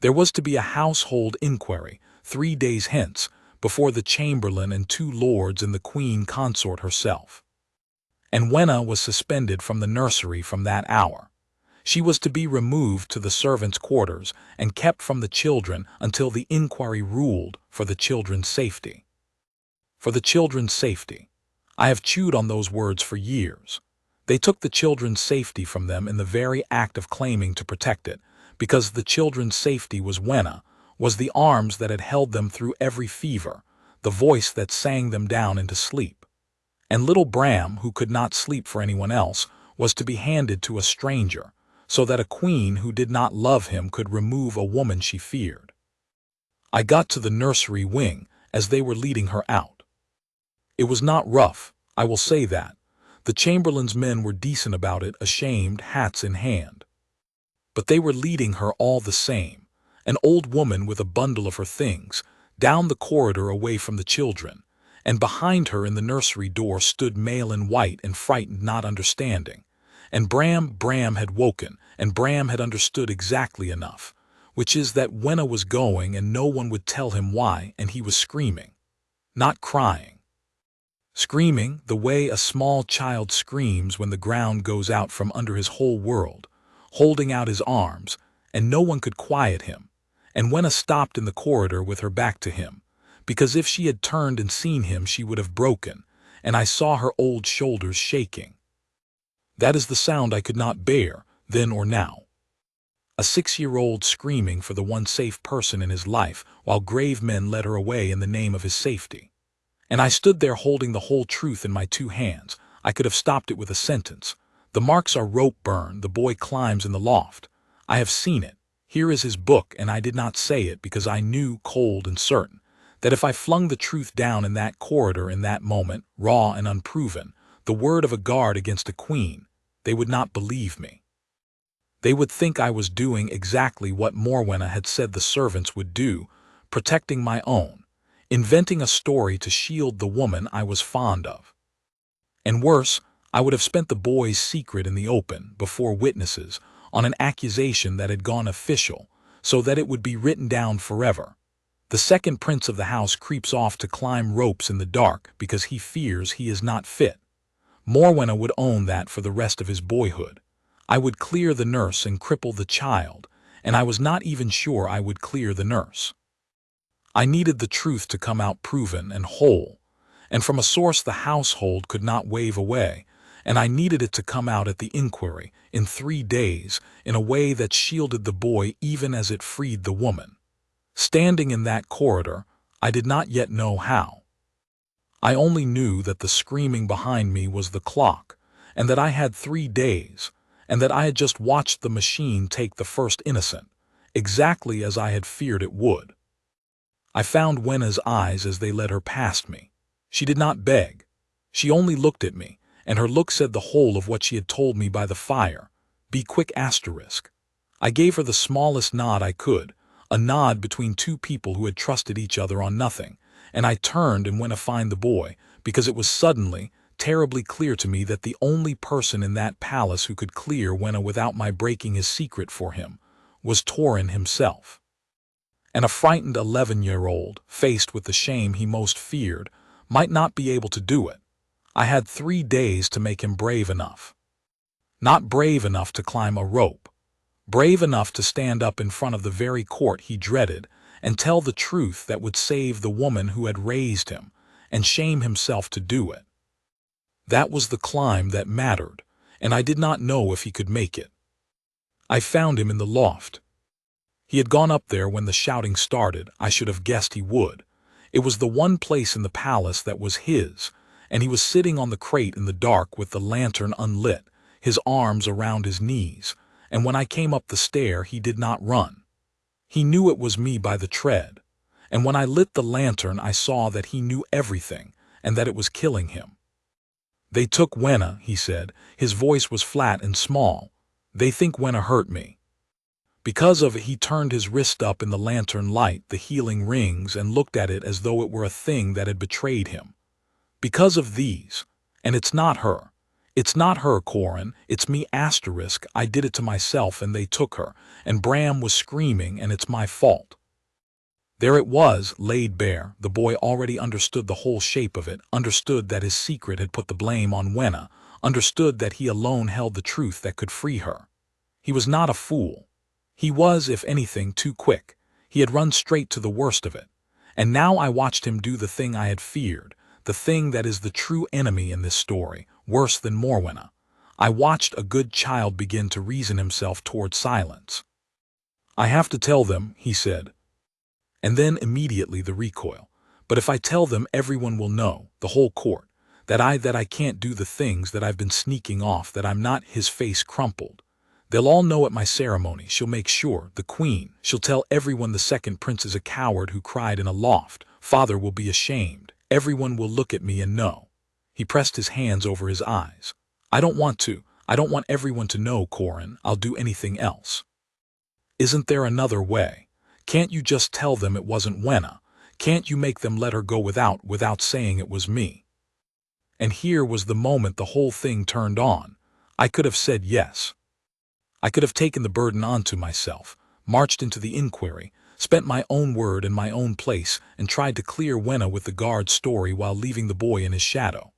There was to be a household inquiry 3 days hence, before the chamberlain and 2 lords and the Queen Consort herself. And Wenna was suspended from the nursery from that hour. She was to be removed to the servants' quarters and kept from the children until the inquiry ruled for the children's safety. For the children's safety. I have chewed on those words for years. They took the children's safety from them in the very act of claiming to protect it, because the children's safety was Wenna, was the arms that had held them through every fever, the voice that sang them down into sleep. And little Bram, who could not sleep for anyone else, was to be handed to a stranger, so that a queen who did not love him could remove a woman she feared. I got to the nursery wing as they were leading her out. It was not rough, I will say that. The chamberlain's men were decent about it, ashamed, hats in hand. But they were leading her all the same, an old woman with a bundle of her things, down the corridor away from the children, and behind her in the nursery door stood male in white and frightened, not understanding, And Bram had woken, and Bram had understood exactly enough, which is that Wenna was going and no one would tell him why, and he was screaming. Not crying. Screaming the way a small child screams when the ground goes out from under his whole world, holding out his arms, and no one could quiet him. And Wenna stopped in the corridor with her back to him, because if she had turned and seen him she would have broken, and I saw her old shoulders shaking. That is the sound I could not bear, then or now. A 6-year-old screaming for the one safe person in his life, while grave men led her away in the name of his safety. And I stood there holding the whole truth in my 2 hands. I could have stopped it with a sentence. The marks are rope burn, the boy climbs in the loft. I have seen it. Here is his book, and I did not say it because I knew, cold and certain, that if I flung the truth down in that corridor in that moment, raw and unproven, the word of a guard against a queen, they would not believe me. They would think I was doing exactly what Morwenna had said the servants would do, protecting my own, inventing a story to shield the woman I was fond of. And worse, I would have spent the boy's secret in the open, before witnesses, on an accusation that had gone official, so that it would be written down forever. The second prince of the house creeps off to climb ropes in the dark because he fears he is not fit. Morwenna would own that for the rest of his boyhood. I would clear the nurse and cripple the child, and I was not even sure I would clear the nurse. I needed the truth to come out proven and whole, and from a source the household could not wave away, and I needed it to come out at the inquiry, in 3 days, in a way that shielded the boy even as it freed the woman. Standing in that corridor, I did not yet know how. I only knew that the screaming behind me was the clock, and that I had 3 days, and that I had just watched the machine take the first innocent, exactly as I had feared it would. I found Wenna's eyes as they led her past me. She did not beg. She only looked at me, and her look said the whole of what she had told me by the fire. Be quick asterisk. I gave her the smallest nod I could, a nod between 2 people who had trusted each other on nothing, and I turned and went to find the boy, because it was suddenly, terribly clear to me that the only person in that palace who could clear Wenna without my breaking his secret for him was Corran himself. And a frightened 11-year-old, faced with the shame he most feared, might not be able to do it. I had 3 days to make him brave enough. Not brave enough to climb a rope. Brave enough to stand up in front of the very court he dreaded and tell the truth that would save the woman who had raised him, and shame himself to do it. That was the climb that mattered, and I did not know if he could make it. I found him in the loft. He had gone up there when the shouting started. I should have guessed he would. It was the one place in the palace that was his, and he was sitting on the crate in the dark with the lantern unlit, his arms around his knees, and when I came up the stair he did not run. He knew it was me by the tread, and when I lit the lantern I saw that he knew everything, and that it was killing him. They took Wenna, he said. His voice was flat and small. They think Wenna hurt me. Because of it, he turned his wrist up in the lantern light, the healing rings, and looked at it as though it were a thing that had betrayed him. Because of these, and it's not her. It's not her, Corran, it's me asterisk. I did it to myself and they took her, and Bram was screaming and it's my fault. There it was, laid bare. The boy already understood the whole shape of it, understood that his secret had put the blame on Wenna, understood that he alone held the truth that could free her. He was not a fool. He was, if anything, too quick. He had run straight to the worst of it. And now I watched him do the thing I had feared, the thing that is the true enemy in this story, worse than Morwenna. I watched a good child begin to reason himself toward silence. I have to tell them, he said. And then immediately the recoil. But if I tell them, everyone will know, the whole court, that I can't do the things that I've been sneaking off, that I'm not. His face crumpled. They'll all know at my ceremony. She'll make sure, the queen. She'll tell everyone the second prince is a coward who cried in a loft. Father will be ashamed. Everyone will look at me and know. He pressed his hands over his eyes. I don't want to. I don't want everyone to know, Corran. I'll do anything else. Isn't there another way? Can't you just tell them it wasn't Wenna? Can't you make them let her go without saying it was me? And here was the moment the whole thing turned on. I could have said yes. I could have taken the burden onto myself, marched into the inquiry, spent my own word in my own place, and tried to clear Wenna with the guard's story while leaving the boy in his shadow.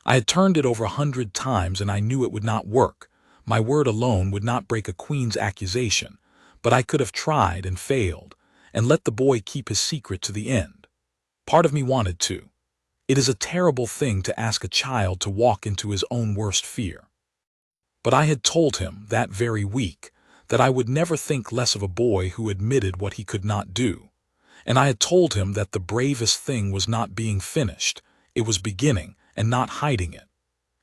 I had turned it over 100 times and I knew it would not work. My word alone would not break a queen's accusation, but I could have tried and failed, and let the boy keep his secret to the end. Part of me wanted to. It is a terrible thing to ask a child to walk into his own worst fear. But I had told him that very week that I would never think less of a boy who admitted what he could not do. And I had told him that the bravest thing was not being finished, it was beginning and not hiding it.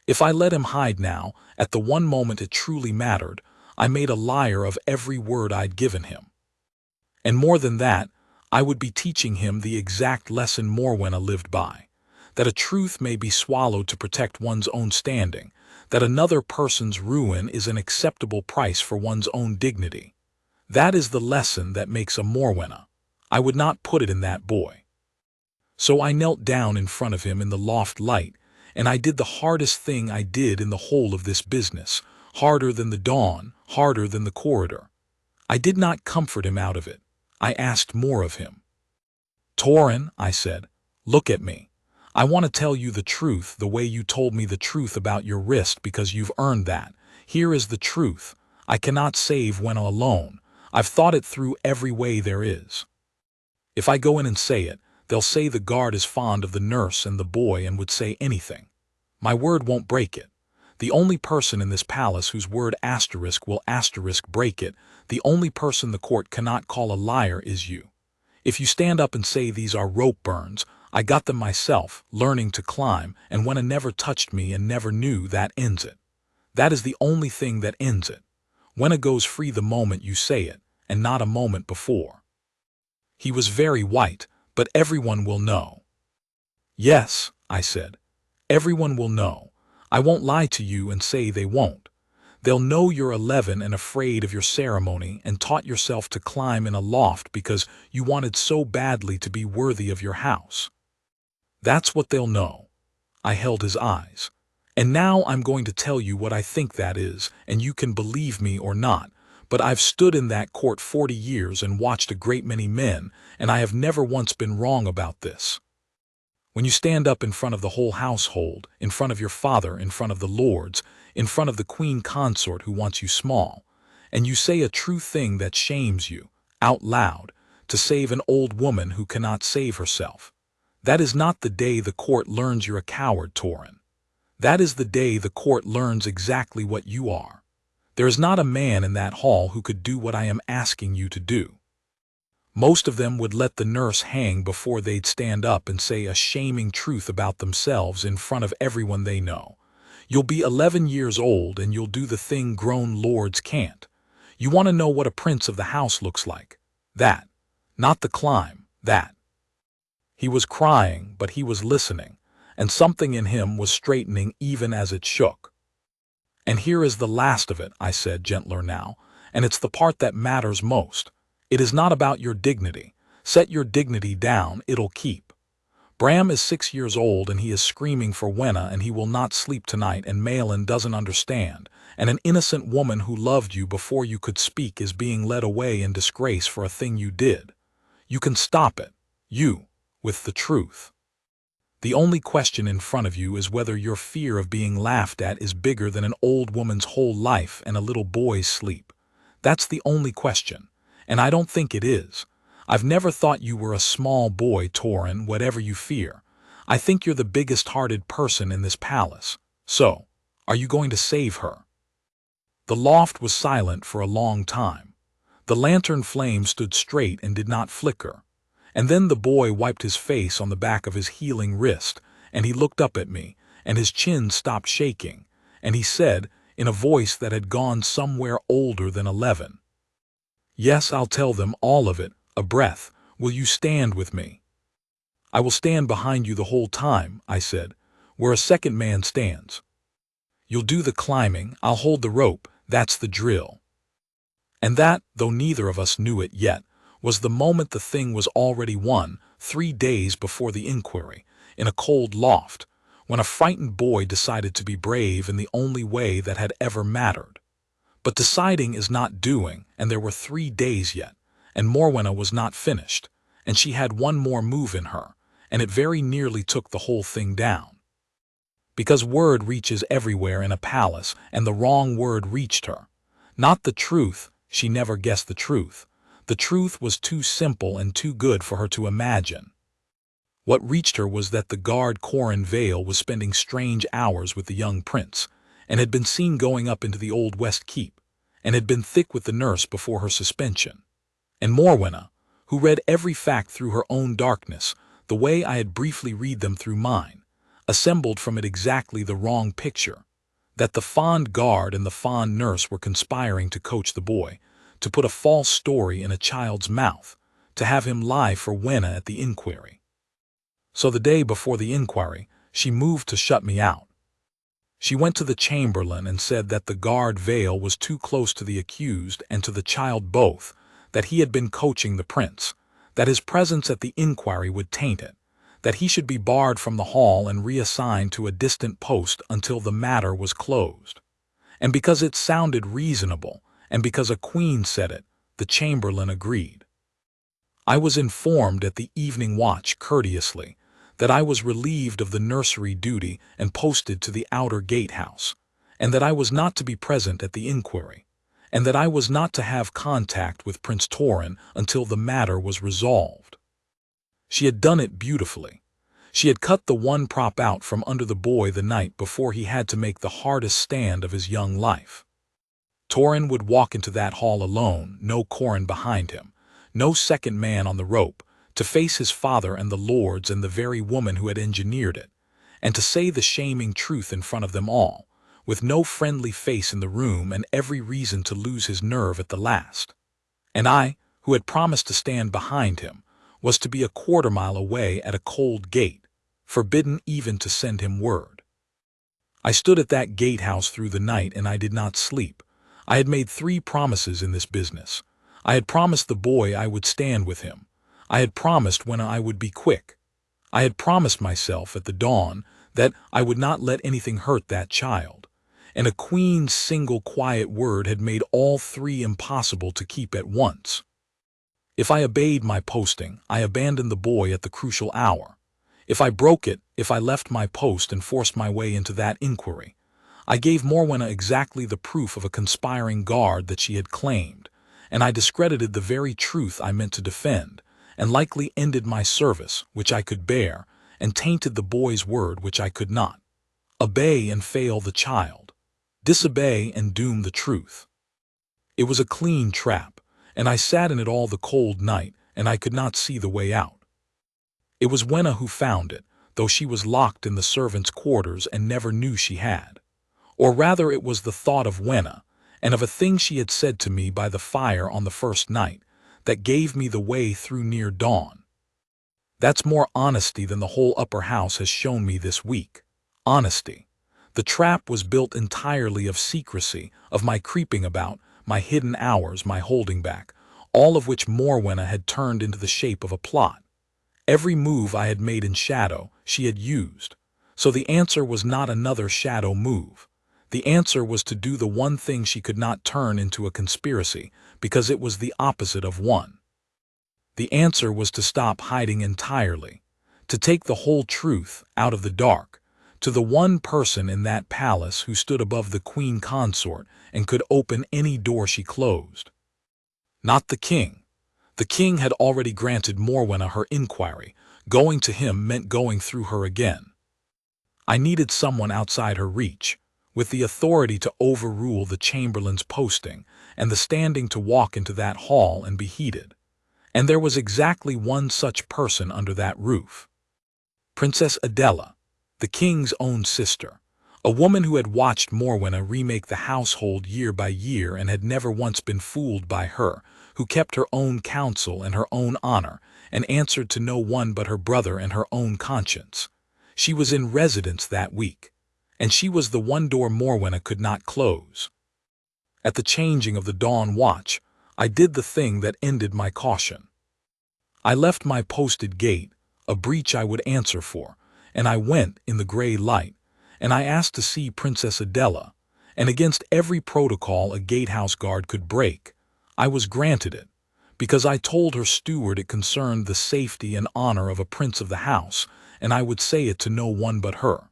If I let him hide now, at the one moment it truly mattered, I made a liar of every word I'd given him. And more than that, I would be teaching him the exact lesson Morwenna lived by, that a truth may be swallowed to protect one's own standing, that another person's ruin is an acceptable price for one's own dignity. That is the lesson that makes a Morwenna. I would not put it in that boy. So I knelt down in front of him in the loft light, and I did the hardest thing I did in the whole of this business, harder than the dawn, harder than the corridor. I did not comfort him out of it. I asked more of him. "Torin," I said, "look at me. I want to tell you the truth the way you told me the truth about your wrist because you've earned that. Here is the truth. I cannot save Wenna alone. I've thought it through every way there is. If I go in and say it, they'll say the guard is fond of the nurse and the boy and would say anything. My word won't break it. The only person in this palace whose word will break it, the only person the court cannot call a liar is you. If you stand up and say these are rope burns, I got them myself, learning to climb, and Wenna never touched me and never knew, that ends it. That is the only thing that ends it. Wenna goes free the moment you say it, and not a moment before." He was very white, but everyone will know. "Yes," I said, "everyone will know. I won't lie to you and say they won't. They'll know you're 11 and afraid of your ceremony and taught yourself to climb in a loft because you wanted so badly to be worthy of your house. That's what they'll know." I held his eyes. "And now I'm going to tell you what I think that is, and you can believe me or not, but I've stood in that court 40 years and watched a great many men, and I have never once been wrong about this. When you stand up in front of the whole household, in front of your father, in front of the lords, in front of the Queen Consort who wants you small, and you say a true thing that shames you, out loud, to save an old woman who cannot save herself, that is not the day the court learns you're a coward, Torin. That is the day the court learns exactly what you are. There is not a man in that hall who could do what I am asking you to do. Most of them would let the nurse hang before they'd stand up and say a shaming truth about themselves in front of everyone they know. You'll be 11 years old and you'll do the thing grown lords can't. You want to know what a prince of the house looks like. That. Not the climb, that." He was crying, but he was listening, and something in him was straightening even as it shook. "And here is the last of it," I said, gentler now, "and it's the part that matters most. It is not about your dignity. Set your dignity down, it'll keep. Bram is 6 years old and he is screaming for Wenna and he will not sleep tonight and Malin doesn't understand, and an innocent woman who loved you before you could speak is being led away in disgrace for a thing you did. You can stop it. You. With the truth. The only question in front of you is whether your fear of being laughed at is bigger than an old woman's whole life and a little boy's sleep. That's the only question, and I don't think it is. I've never thought you were a small boy, Torin, whatever you fear. I think you're the biggest-hearted person in this palace. So, are you going to save her?" The loft was silent for a long time. The lantern flame stood straight and did not flicker. And then the boy wiped his face on the back of his healing wrist, and he looked up at me, and his chin stopped shaking, and he said, in a voice that had gone somewhere older than 11, "Yes, I'll tell them all of it, a breath. Will you stand with me?" "I will stand behind you the whole time," I said, "where a second man stands. You'll do the climbing, I'll hold the rope, that's the drill." And that, though neither of us knew it yet, was the moment the thing was already won, 3 days before the inquiry, in a cold loft, when a frightened boy decided to be brave in the only way that had ever mattered. But deciding is not doing, and there were 3 days yet, and Morwenna was not finished, and she had one more move in her, and it very nearly took the whole thing down. Because word reaches everywhere in a palace, and the wrong word reached her. Not the truth, she never guessed the truth. The truth was too simple and too good for her to imagine. What reached her was that the guard Corran Vael was spending strange hours with the young prince, and had been seen going up into the old West Keep, and had been thick with the nurse before her suspension. And Morwenna, who read every fact through her own darkness, the way I had briefly read them through mine, assembled from it exactly the wrong picture, that the fond guard and the fond nurse were conspiring to coach the boy, to put a false story in a child's mouth, to have him lie for Wenna at the inquiry. So the day before the inquiry, she moved to shut me out. She went to the chamberlain and said that the guard Vael was too close to the accused and to the child both, that he had been coaching the prince, that his presence at the inquiry would taint it, that he should be barred from the hall and reassigned to a distant post until the matter was closed. And because it sounded reasonable, and because a queen said it, the chamberlain agreed. I was informed at the evening watch courteously that I was relieved of the nursery duty and posted to the outer gatehouse, and that I was not to be present at the inquiry, and that I was not to have contact with Prince Torrin until the matter was resolved. She had done it beautifully. She had cut the one prop out from under the boy the night before he had to make the hardest stand of his young life. Torrin would walk into that hall alone, no Corran behind him, no second man on the rope, to face his father and the lords and the very woman who had engineered it, and to say the shaming truth in front of them all, with no friendly face in the room and every reason to lose his nerve at the last. And I, who had promised to stand behind him, was to be a quarter-mile away at a cold gate, forbidden even to send him word. I stood at that gatehouse through the night, and I did not sleep. I had made 3 promises in this business. I had promised the boy I would stand with him. I had promised when I would be quick. I had promised myself at the dawn that I would not let anything hurt that child. And a queen's single quiet word had made all 3 impossible to keep at once. If I obeyed my posting, I abandoned the boy at the crucial hour. If I broke it, if I left my post and forced my way into that inquiry, I gave Morwenna exactly the proof of a conspiring guard that she had claimed, and I discredited the very truth I meant to defend, and likely ended my service, which I could bear, and tainted the boy's word, which I could not. Obey and fail the child. Disobey and doom the truth. It was a clean trap, and I sat in it all the cold night, and I could not see the way out. It was Wenna who found it, though she was locked in the servants' quarters and never knew she had. Or rather, it was the thought of Wenna, and of a thing she had said to me by the fire on the first night, that gave me the way through near dawn. That's more honesty than the whole upper house has shown me this week. Honesty. The trap was built entirely of secrecy, of my creeping about, my hidden hours, my holding back, all of which Morwenna had turned into the shape of a plot. Every move I had made in shadow, she had used. So the answer was not another shadow move. The answer was to do the one thing she could not turn into a conspiracy, because it was the opposite of one. The answer was to stop hiding entirely, to take the whole truth out of the dark, to the one person in that palace who stood above the Queen Consort and could open any door she closed. Not the king. The king had already granted Morwenna her inquiry. Going to him meant going through her again. I needed someone outside her reach, with the authority to overrule the chamberlain's posting and the standing to walk into that hall and be heeded. And there was exactly one such person under that roof. Princess Adela, the king's own sister, a woman who had watched Morwenna remake the household year by year and had never once been fooled by her, who kept her own counsel and her own honor, and answered to no one but her brother and her own conscience. She was in residence that week, and she was the one door Morwenna could not close. At the changing of the dawn watch, I did the thing that ended my caution. I left my posted gate, a breach I would answer for, and I went in the gray light, and I asked to see Princess Adela, and against every protocol a gatehouse guard could break, I was granted it, because I told her steward it concerned the safety and honor of a prince of the house, and I would say it to no one but her.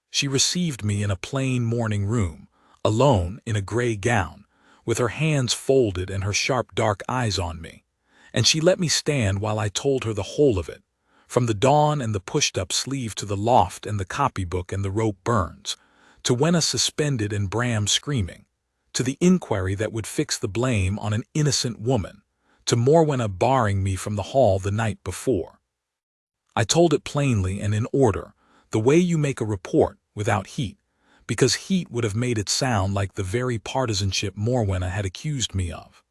She received me in a plain morning room, alone in a gray gown, with her hands folded and her sharp dark eyes on me, and she let me stand while I told her the whole of it, from the dawn and the pushed-up sleeve to the loft and the copybook and the rope burns, to Wenna suspended and Bram screaming, to the inquiry that would fix the blame on an innocent woman, to Morwenna barring me from the hall the night before. I told it plainly and in order, the way you make a report, without heat, because heat would have made it sound like the very partisanship Morwenna had accused me of.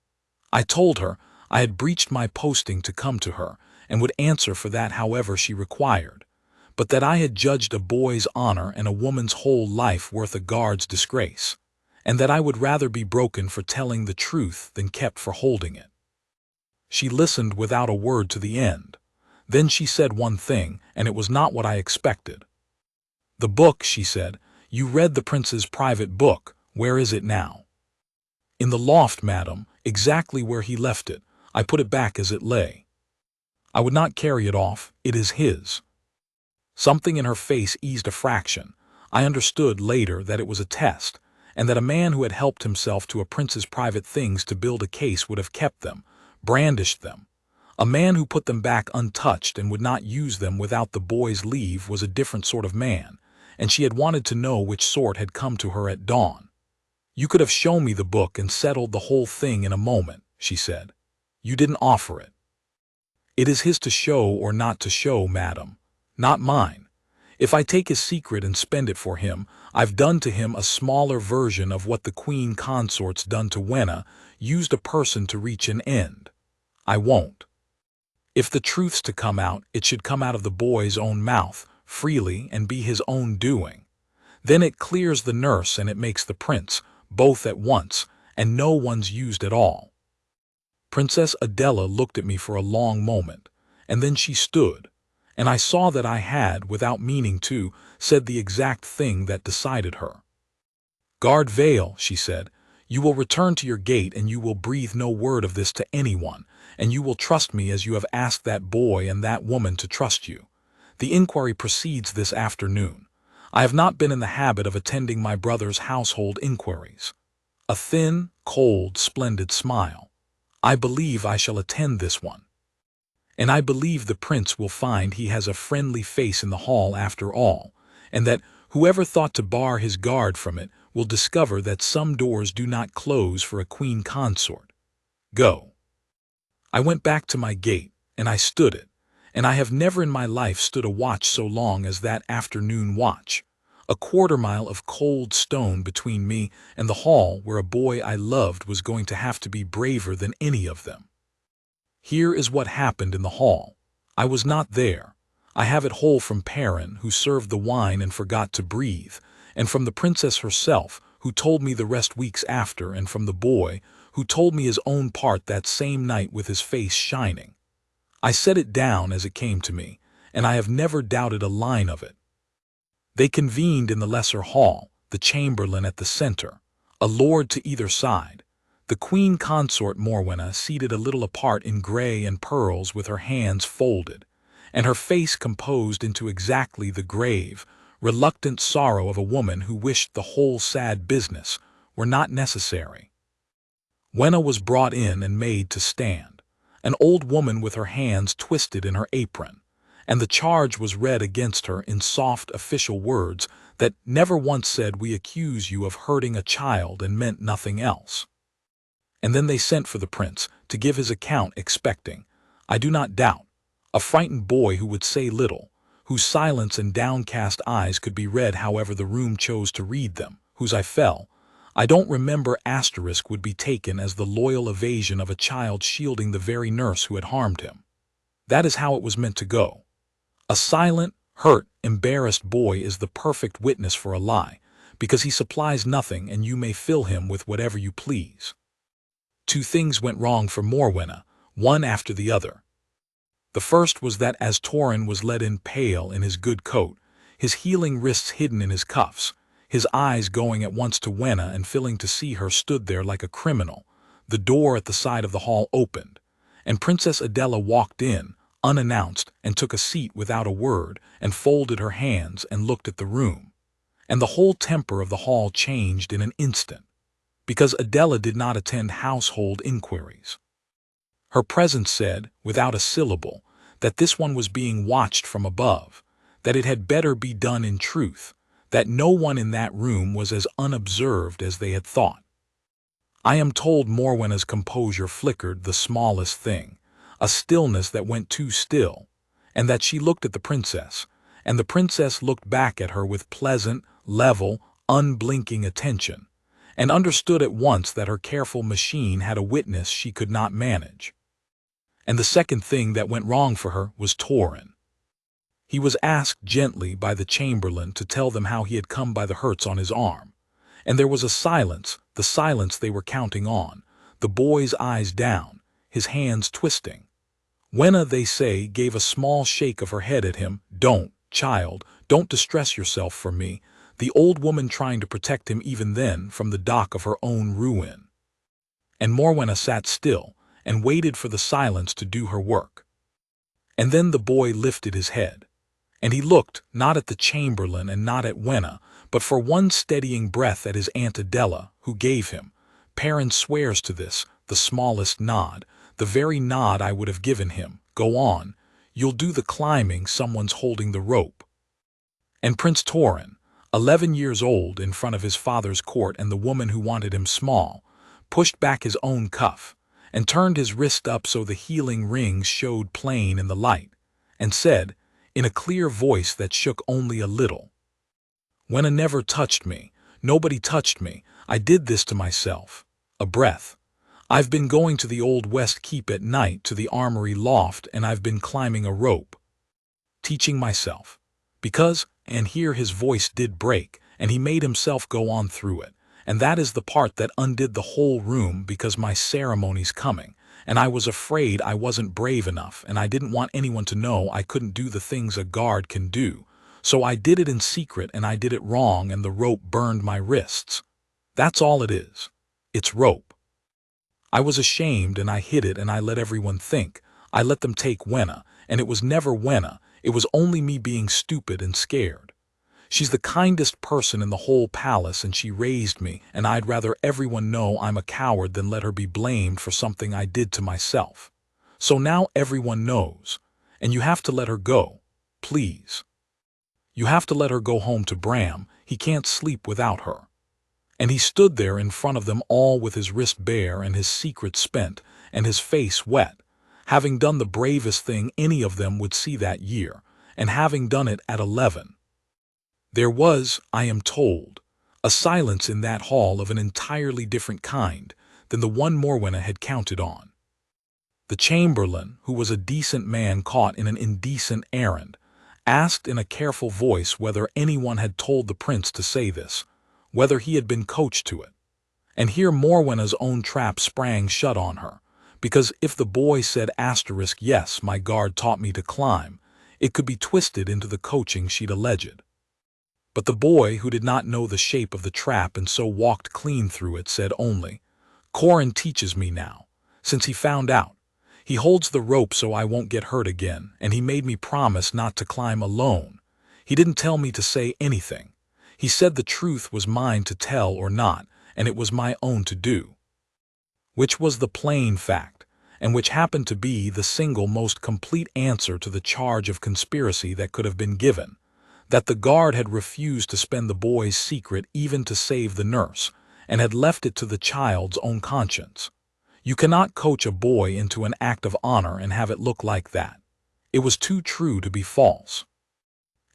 I told her I had breached my posting to come to her, and would answer for that however she required, but that I had judged a boy's honor and a woman's whole life worth a guard's disgrace, and that I would rather be broken for telling the truth than kept for holding it. She listened without a word to the end. Then she said one thing, and it was not what I expected. "The book," she said. "You read the prince's private book. Where is it now?" "In the loft, madam, exactly where he left it. I put it back as it lay. I would not carry it off. It is his." Something in her face eased a fraction. I understood later that it was a test, and that a man who had helped himself to a prince's private things to build a case would have kept them, brandished them. A man who put them back untouched and would not use them without the boy's leave was a different sort of man, and she had wanted to know which sort had come to her at dawn. "You could have shown me the book and settled the whole thing in a moment," she said. "You didn't offer it." "It is his to show or not to show, madam, not mine. If I take his secret and spend it for him, I've done to him a smaller version of what the Queen Consort's done to Wenna, used a person to reach an end. I won't. If the truth's to come out, it should come out of the boy's own mouth, freely, and be his own doing. Then it clears the nurse and it makes the prince, both at once, and no one's used at all." Princess Adela looked at me for a long moment, and then she stood, and I saw that I had, without meaning to, said the exact thing that decided her. "Guard Vael," she said, "you will return to your gate and you will breathe no word of this to anyone, and you will trust me as you have asked that boy and that woman to trust you. The inquiry proceeds this afternoon. I have not been in the habit of attending my brother's household inquiries." A thin, cold, splendid smile. "I believe I shall attend this one. And I believe the prince will find he has a friendly face in the hall after all, and that whoever thought to bar his guard from it will discover that some doors do not close for a queen consort. Go." I went back to my gate, and I stood it, and I have never in my life stood a watch so long as that afternoon watch. A quarter-mile of cold stone between me and the hall where a boy I loved was going to have to be braver than any of them. Here is what happened in the hall. I was not there. I have it whole from Perrin, who served the wine and forgot to breathe, and from the princess herself, who told me the rest weeks after, and from the boy, who told me his own part that same night with his face shining. I set it down as it came to me, and I have never doubted a line of it. They convened in the lesser hall, the chamberlain at the center, a lord to either side, the queen consort Morwenna seated a little apart in gray and pearls with her hands folded, and her face composed into exactly the grave, reluctant sorrow of a woman who wished the whole sad business were not necessary. Wenna was brought in and made to stand, an old woman with her hands twisted in her apron, and the charge was read against her in soft official words that never once said "we accuse you of hurting a child" and meant nothing else. And then they sent for the prince to give his account, expecting, I do not doubt, a frightened boy who would say little, whose silence and downcast eyes could be read however the room chose to read them, whose I don't remember asterisk would be taken as the loyal evasion of a child shielding the very nurse who had harmed him. That is how it was meant to go. A silent, hurt, embarrassed boy is the perfect witness for a lie, because he supplies nothing and you may fill him with whatever you please. Two things went wrong for Morwenna, one after the other. The first was that as Corran was led in pale in his good coat, his healing wrists hidden in his cuffs, his eyes going at once to Wenna and filling to see her stood there like a criminal, the door at the side of the hall opened, and Princess Adela walked in, unannounced, and took a seat without a word, and folded her hands and looked at the room. And the whole temper of the hall changed in an instant, because Adela did not attend household inquiries. Her presence said, without a syllable, that this one was being watched from above, that it had better be done in truth, that no one in that room was as unobserved as they had thought. I am told Morwenna's composure flickered the smallest thing, a stillness that went too still, and that she looked at the princess, and the princess looked back at her with pleasant, level, unblinking attention, and understood at once that her careful machine had a witness she could not manage. And the second thing that went wrong for her was Corran. He was asked gently by the chamberlain to tell them how he had come by the hurts on his arm, and there was a silence, the silence they were counting on, the boy's eyes down, his hands twisting. Wenna, they say, gave a small shake of her head at him. "Don't, child, don't distress yourself for me," the old woman trying to protect him even then from the dock of her own ruin. And Morwenna sat still and waited for the silence to do her work. And then the boy lifted his head, and he looked not at the chamberlain and not at Wenna, but for one steadying breath at his Aunt Adela, who gave him, Perrin swears to this, the smallest nod, the very nod I would have given him. "Go on, you'll do the climbing, someone's holding the rope." And Prince Corran, 11 years old, in front of his father's court and the woman who wanted him small, pushed back his own cuff, and turned his wrist up so the healing rings showed plain in the light, and said, in a clear voice that shook only a little, "Wenna never touched me, nobody touched me, I did this to myself. A breath. I've been going to the old West Keep at night to the armory loft, and I've been climbing a rope. Teaching myself. Because," and here his voice did break, and he made himself go on through it, "and that is the part that undid the whole room, because my ceremony's coming, and I was afraid I wasn't brave enough, and I didn't want anyone to know I couldn't do the things a guard can do, so I did it in secret, and I did it wrong, and the rope burned my wrists. That's all it is. It's rope. I was ashamed, and I hid it, and I let everyone think. I let them take Wenna, and it was never Wenna, it was only me being stupid and scared. She's the kindest person in the whole palace, and she raised me, and I'd rather everyone know I'm a coward than let her be blamed for something I did to myself. So now everyone knows, and you have to let her go, please. You have to let her go home to Bram, he can't sleep without her." And he stood there in front of them all with his wrist bare and his secret spent and his face wet, having done the bravest thing any of them would see that year, and having done it at 11. There was, I am told, a silence in that hall of an entirely different kind than the one Morwenna had counted on. The chamberlain, who was a decent man caught in an indecent errand, asked in a careful voice whether anyone had told the prince to say this, whether he had been coached to it. And here Morwenna's own trap sprang shut on her, because if the boy said "yes, my guard taught me to climb," it could be twisted into the coaching she'd alleged. But the boy, who did not know the shape of the trap and so walked clean through it, said only, "Corran teaches me now, since he found out. He holds the rope so I won't get hurt again, and he made me promise not to climb alone. He didn't tell me to say anything. He said the truth was mine to tell or not, and it was my own to do." Which was the plain fact, and which happened to be the single most complete answer to the charge of conspiracy that could have been given, that the guard had refused to spend the boy's secret even to save the nurse, and had left it to the child's own conscience. You cannot coach a boy into an act of honor and have it look like that. It was too true to be false.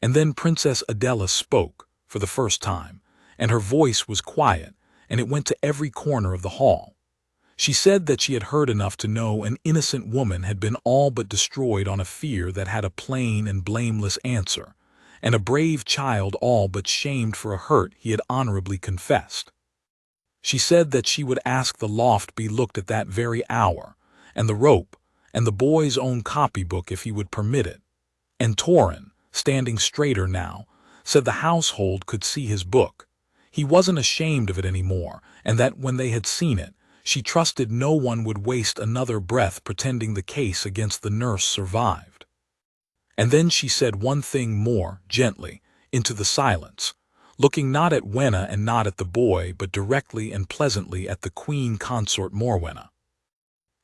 And then Princess Adela spoke, for the first time, and her voice was quiet, and it went to every corner of the hall. She said that she had heard enough to know an innocent woman had been all but destroyed on a fear that had a plain and blameless answer, and a brave child all but shamed for a hurt he had honorably confessed. She said that she would ask the loft be looked at that very hour, and the rope, and the boy's own copybook if he would permit it. And Torran, standing straighter now, said the household could see his book. He wasn't ashamed of it anymore, and that when they had seen it, she trusted no one would waste another breath pretending the case against the nurse survived. And then she said one thing more, gently, into the silence, looking not at Wenna and not at the boy, but directly and pleasantly at the Queen Consort Wenna.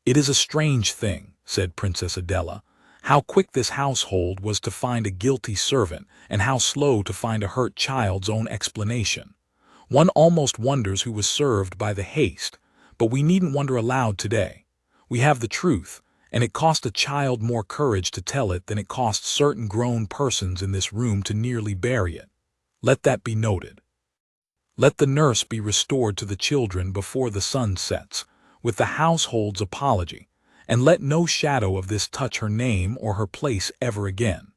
"It is a strange thing," said Princess Adela, "how quick this household was to find a guilty servant, and how slow to find a hurt child's own explanation. One almost wonders who was served by the haste, but we needn't wonder aloud today. We have the truth, and it cost a child more courage to tell it than it cost certain grown persons in this room to nearly bury it. Let that be noted. Let the nurse be restored to the children before the sun sets, with the household's apology, and let no shadow of this touch her name or her place ever again.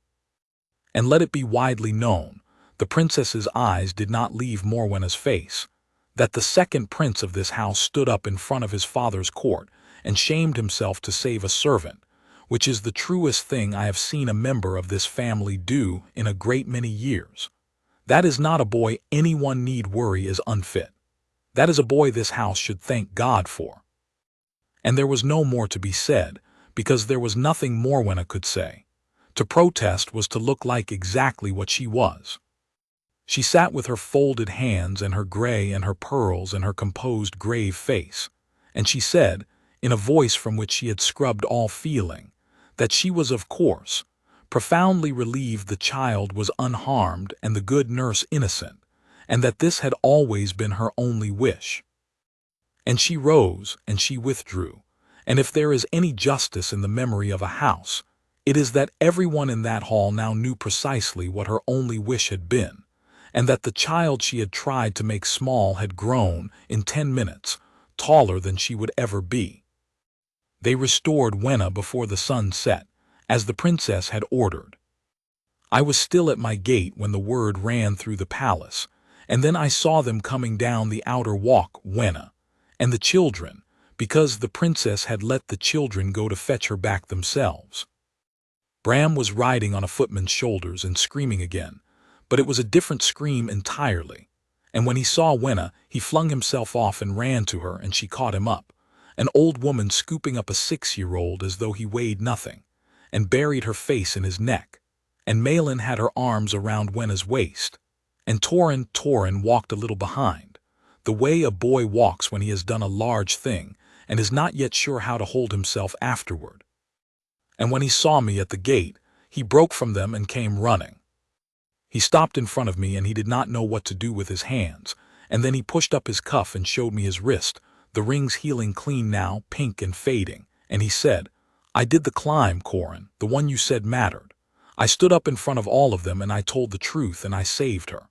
And let it be widely known, the princess's eyes did not leave Morwenna's face, that the second prince of this house stood up in front of his father's court and shamed himself to save a servant, which is the truest thing I have seen a member of this family do in a great many years. That is not a boy anyone need worry is unfit. That is a boy this house should thank God for." And there was no more to be said, because there was nothing Morwenna could say. To protest was to look like exactly what she was. She sat with her folded hands and her gray and her pearls and her composed grave face, and she said, in a voice from which she had scrubbed all feeling, that she was of course profoundly relieved the child was unharmed and the good nurse innocent, and that this had always been her only wish. And she rose and she withdrew, and if there is any justice in the memory of a house, it is that everyone in that hall now knew precisely what her only wish had been, and that the child she had tried to make small had grown, in 10 minutes, taller than she would ever be. They restored Wenna before the sun set, as the princess had ordered. I was still at my gate when the word ran through the palace, and then I saw them coming down the outer walk, Wenna, and the children, because the princess had let the children go to fetch her back themselves. Bram was riding on a footman's shoulders and screaming again, but it was a different scream entirely, and when he saw Wenna, he flung himself off and ran to her, and she caught him up, an old woman scooping up a 6-year-old as though he weighed nothing, and buried her face in his neck, and Malin had her arms around Wenna's waist, and Torran walked a little behind, the way a boy walks when he has done a large thing and is not yet sure how to hold himself afterward. And when he saw me at the gate, he broke from them and came running. He stopped in front of me, and he did not know what to do with his hands, and then he pushed up his cuff and showed me his wrist, the rings healing clean now, pink and fading, and he said, "I did the climb, Corran, the one you said mattered. I stood up in front of all of them and I told the truth and I saved her."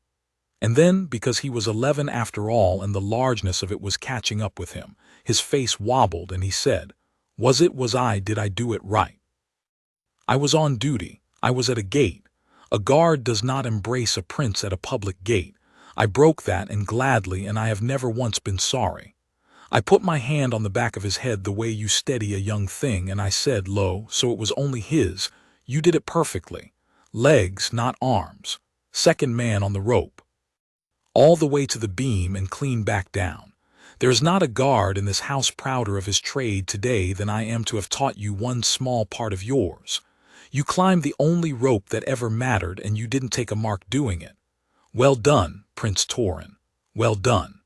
And then, because he was 11 after all and the largeness of it was catching up with him, his face wobbled and he said, did I do it right? I was on duty, I was at a gate. A guard does not embrace a prince at a public gate. I broke that and gladly, and I have never once been sorry. I put my hand on the back of his head the way you steady a young thing, and I said, "Lo, so it was only his. You did it perfectly. Legs, not arms. Second man on the rope. All the way to the beam and clean back down. There is not a guard in this house prouder of his trade today than I am to have taught you one small part of yours. You climbed the only rope that ever mattered, and you didn't take a mark doing it. Well done, Prince Torran. Well done."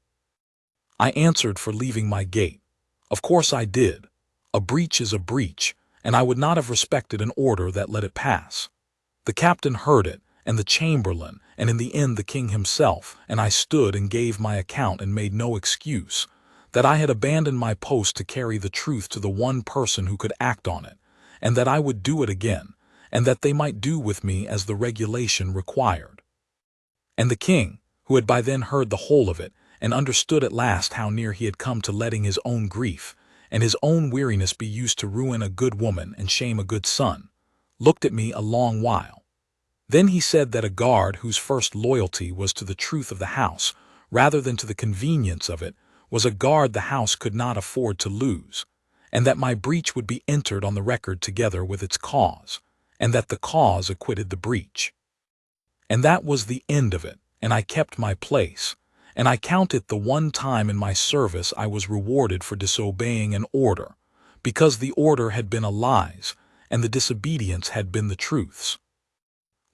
I answered for leaving my gate. Of course I did. A breach is a breach, and I would not have respected an order that let it pass. The captain heard it, and the chamberlain, and in the end the king himself, and I stood and gave my account and made no excuse, that I had abandoned my post to carry the truth to the one person who could act on it, and that I would do it again, and that they might do with me as the regulation required. And the king, who had by then heard the whole of it, and understood at last how near he had come to letting his own grief and his own weariness be used to ruin a good woman and shame a good son, looked at me a long while. Then he said that a guard whose first loyalty was to the truth of the house rather than to the convenience of it was a guard the house could not afford to lose, and that my breach would be entered on the record together with its cause, and that the cause acquitted the breach. And that was the end of it, and I kept my place, and I count it the one time in my service I was rewarded for disobeying an order, because the order had been a lie's, and the disobedience had been the truth's.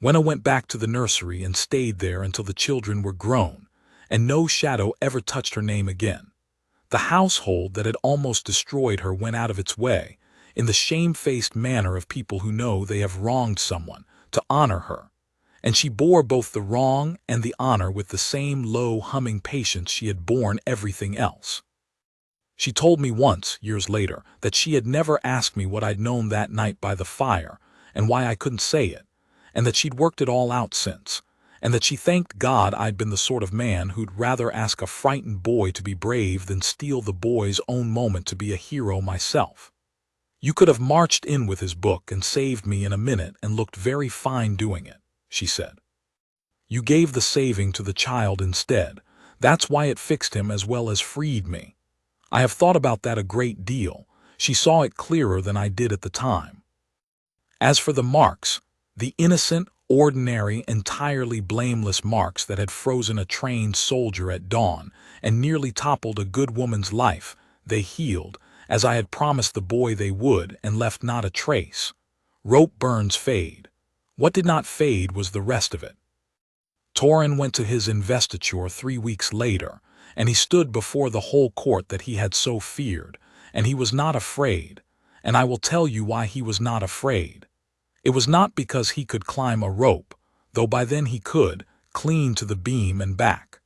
Wenna went back to the nursery and stayed there until the children were grown, and no shadow ever touched her name again. The household that had almost destroyed her went out of its way, in the shamefaced manner of people who know they have wronged someone, to honor her, and she bore both the wrong and the honor with the same low, humming patience she had borne everything else. She told me once, years later, that she had never asked me what I'd known that night by the fire, and why I couldn't say it, and that she'd worked it all out since, and that she thanked God I'd been the sort of man who'd rather ask a frightened boy to be brave than steal the boy's own moment to be a hero myself. "You could have marched in with his book and saved me in a minute and looked very fine doing it," she said. "You gave the saving to the child instead. That's why it fixed him as well as freed me. I have thought about that a great deal." She saw it clearer than I did at the time. As for the marks, the innocent, ordinary, entirely blameless marks that had frozen a trained soldier at dawn and nearly toppled a good woman's life, they healed, as I had promised the boy they would, and left not a trace. Rope burns fade. What did not fade was the rest of it. Corran went to his investiture 3 weeks later, and he stood before the whole court that he had so feared, and he was not afraid, and I will tell you why he was not afraid. It was not because he could climb a rope, though by then he could, clean to the beam and back.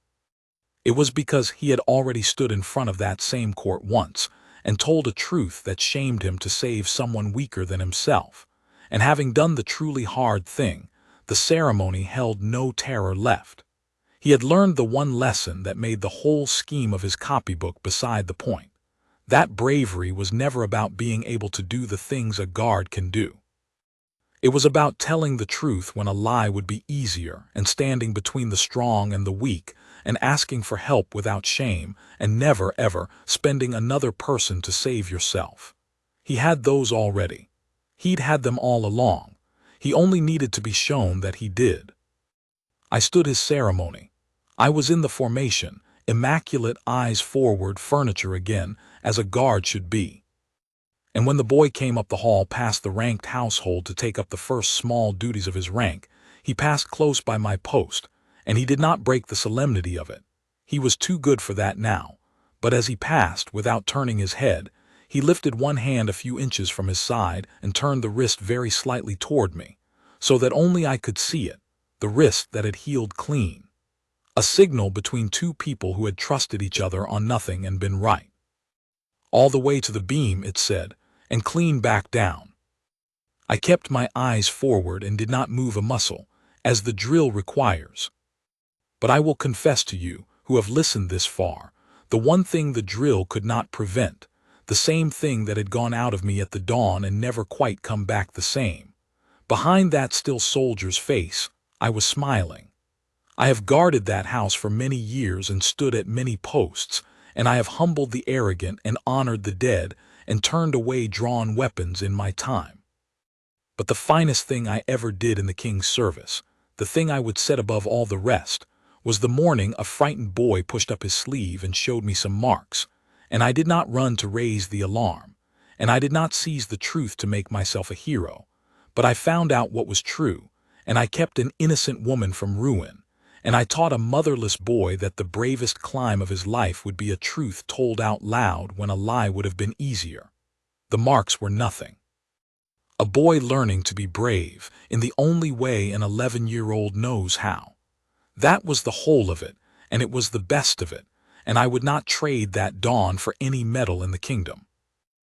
It was because he had already stood in front of that same court once, and told a truth that shamed him to save someone weaker than himself, and having done the truly hard thing, the ceremony held no terror left. He had learned the one lesson that made the whole scheme of his copybook beside the point. That bravery was never about being able to do the things a guard can do. It was about telling the truth when a lie would be easier, and standing between the strong and the weak, and asking for help without shame, and never, ever spending another person to save yourself. He had those already. He'd had them all along. He only needed to be shown that he did. I stood his ceremony. I was in the formation, immaculate eyes forward furniture again, as a guard should be. And when the boy came up the hall past the ranked household to take up the first small duties of his rank, he passed close by my post, and he did not break the solemnity of it. He was too good for that now, but as he passed, without turning his head, he lifted one hand a few inches from his side and turned the wrist very slightly toward me, so that only I could see it, the wrist that had healed clean. A signal between two people who had trusted each other on nothing and been right. "All the way to the beam," it said, and clean back down. I kept my eyes forward and did not move a muscle, as the drill requires. But I will confess to you, who have listened this far, the one thing the drill could not prevent, the same thing that had gone out of me at the dawn and never quite come back the same. Behind that still soldier's face, I was smiling. I have guarded that house for many years and stood at many posts, and I have humbled the arrogant and honored the dead and turned away drawn weapons in my time. But the finest thing I ever did in the king's service, the thing I would set above all the rest, was the morning a frightened boy pushed up his sleeve and showed me some marks, and I did not run to raise the alarm, and I did not seize the truth to make myself a hero, but I found out what was true, and I kept an innocent woman from ruin, and I taught a motherless boy that the bravest climb of his life would be a truth told out loud when a lie would have been easier. The marks were nothing. A boy learning to be brave in the only way an 11-year-old knows how. That was the whole of it, and it was the best of it, and I would not trade that dawn for any medal in the kingdom.